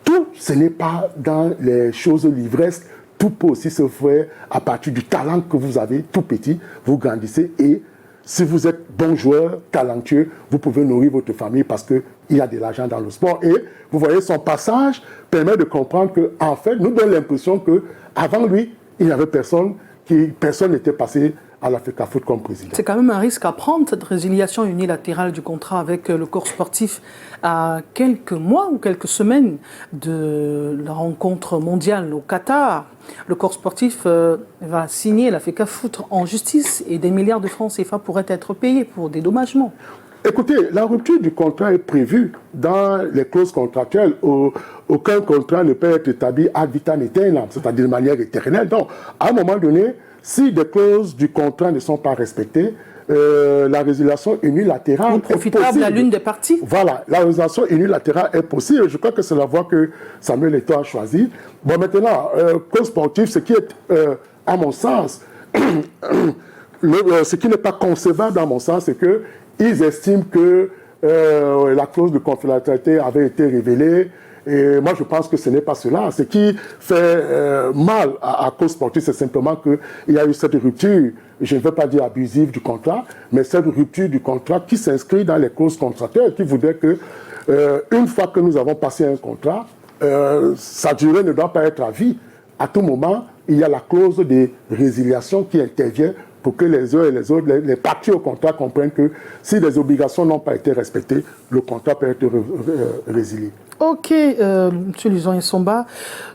Speaker 2: tout, ce n'est pas dans les choses livresques. Tout peut aussi se faire à partir du talent que vous avez, tout petit, vous grandissez. Et si vous êtes bon joueur, talentueux, vous pouvez nourrir votre famille parce qu'il y a de l'argent dans le sport. Et vous voyez, son passage permet de comprendre qu'en fait, nous donne l'impression qu'avant lui, il n'y avait personne n'était passé à l'Africa Foot comme président.
Speaker 1: C'est quand même un risque à prendre, cette résiliation unilatérale du contrat avec le corps sportif à quelques mois ou quelques semaines de la rencontre mondiale au Qatar. Le corps sportif va signer l'Africa Foot en justice et des milliards de francs CFA pourraient être payés pour dédommagement.
Speaker 2: Écoutez, la rupture du contrat est prévue dans les clauses contractuelles. Aucun contrat ne peut être établi ad vitam aeternam, c'est-à-dire de manière éternelle. Donc, à un moment donné, si des clauses du contrat ne sont pas respectées, la résiliation unilatérale est
Speaker 1: profitable à l'une des parties.
Speaker 2: Voilà, la résiliation unilatérale est possible. Je crois que c'est la voie que Samuel Eto'o a choisie. Bon, maintenant, cause sportive, ce qui est, à mon sens, ce qui n'est pas concevable, à mon sens, c'est qu'ils estiment que la clause de confidentialité avait été révélée. Et moi, je pense que ce n'est pas cela. Ce qui fait mal à cause sportive, c'est simplement qu'il y a eu cette rupture, je ne veux pas dire abusive du contrat, mais cette rupture du contrat qui s'inscrit dans les clauses contractuelles, qui voudrait que, une fois que nous avons passé un contrat, sa durée ne doit pas être à vie. À tout moment, il y a la clause de résiliation qui intervient pour que les uns et les autres, les parties au contrat comprennent que si les obligations n'ont pas été respectées, le contrat peut être résilié.
Speaker 1: Ok, M. Luzon Nsomba,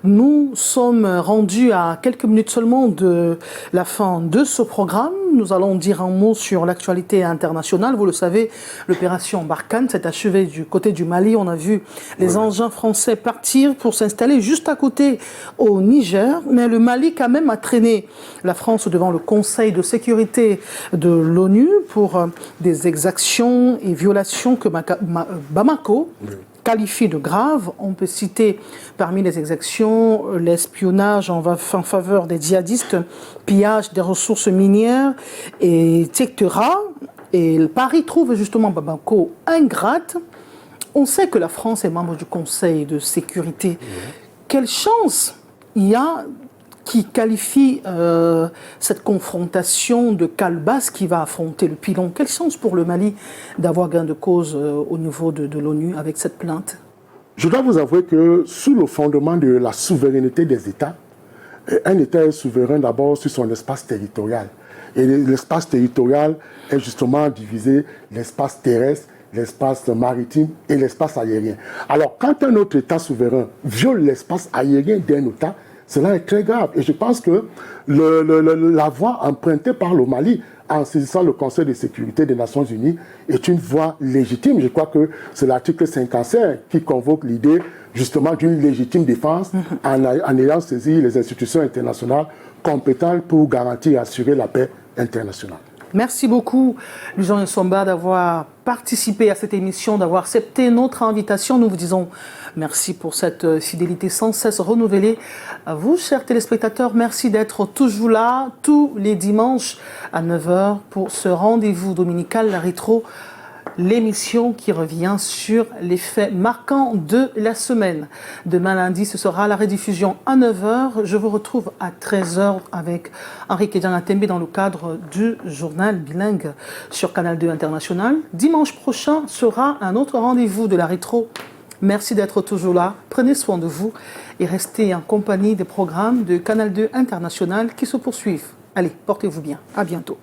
Speaker 1: nous sommes rendus à quelques minutes seulement de la fin de ce programme. Nous allons dire un mot sur l'actualité internationale. Vous le savez, l'opération Barkhane s'est achevée du côté du Mali. On a vu les engins français partir pour s'installer juste à côté au Niger. Mais le Mali, quand même, a traîné la France devant le Conseil de sécurité de l'ONU pour des exactions et violations que Bamako qualifie de graves. On peut citer parmi les exactions l'espionnage en faveur des djihadistes, pillage des ressources minières, etc. Et Paris trouve justement Bamako ingrate. On sait que la France est membre du Conseil de sécurité. Quelle chance il y a qui qualifie cette confrontation de calebasse qui va affronter le pilon. Quelle chance pour le Mali d'avoir gain de cause au niveau de l'ONU avec cette plainte?
Speaker 2: Je dois vous avouer que sous le fondement de la souveraineté des États, un État est souverain d'abord sur son espace territorial. Et l'espace territorial est justement divisé l'espace terrestre, l'espace maritime et l'espace aérien. Alors, quand un autre État souverain viole l'espace aérien d'un État, cela est très grave. Et je pense que la voie empruntée par le Mali en saisissant le Conseil de sécurité des Nations Unies est une voie légitime. Je crois que c'est l'article 55 qui convoque l'idée justement d'une légitime défense en ayant saisi les institutions internationales compétentes pour garantir et assurer la paix internationale.
Speaker 1: Merci beaucoup, Luzon Nsomba, d'avoir participé à cette émission, d'avoir accepté notre invitation. Nous vous disons merci pour cette fidélité sans cesse renouvelée. À vous, chers téléspectateurs, merci d'être toujours là, tous les dimanches à 9h pour ce rendez-vous dominical, la rétro, l'émission qui revient sur les faits marquants de la semaine. Demain lundi, ce sera la rediffusion à 9h. Je vous retrouve à 13h avec Henri Kedjan-Atembe dans le cadre du journal bilingue sur Canal 2 International. Dimanche prochain sera un autre rendez-vous de la rétro. Merci d'être toujours là. Prenez soin de vous et restez en compagnie des programmes de Canal 2 International qui se poursuivent. Allez, portez-vous bien. À bientôt.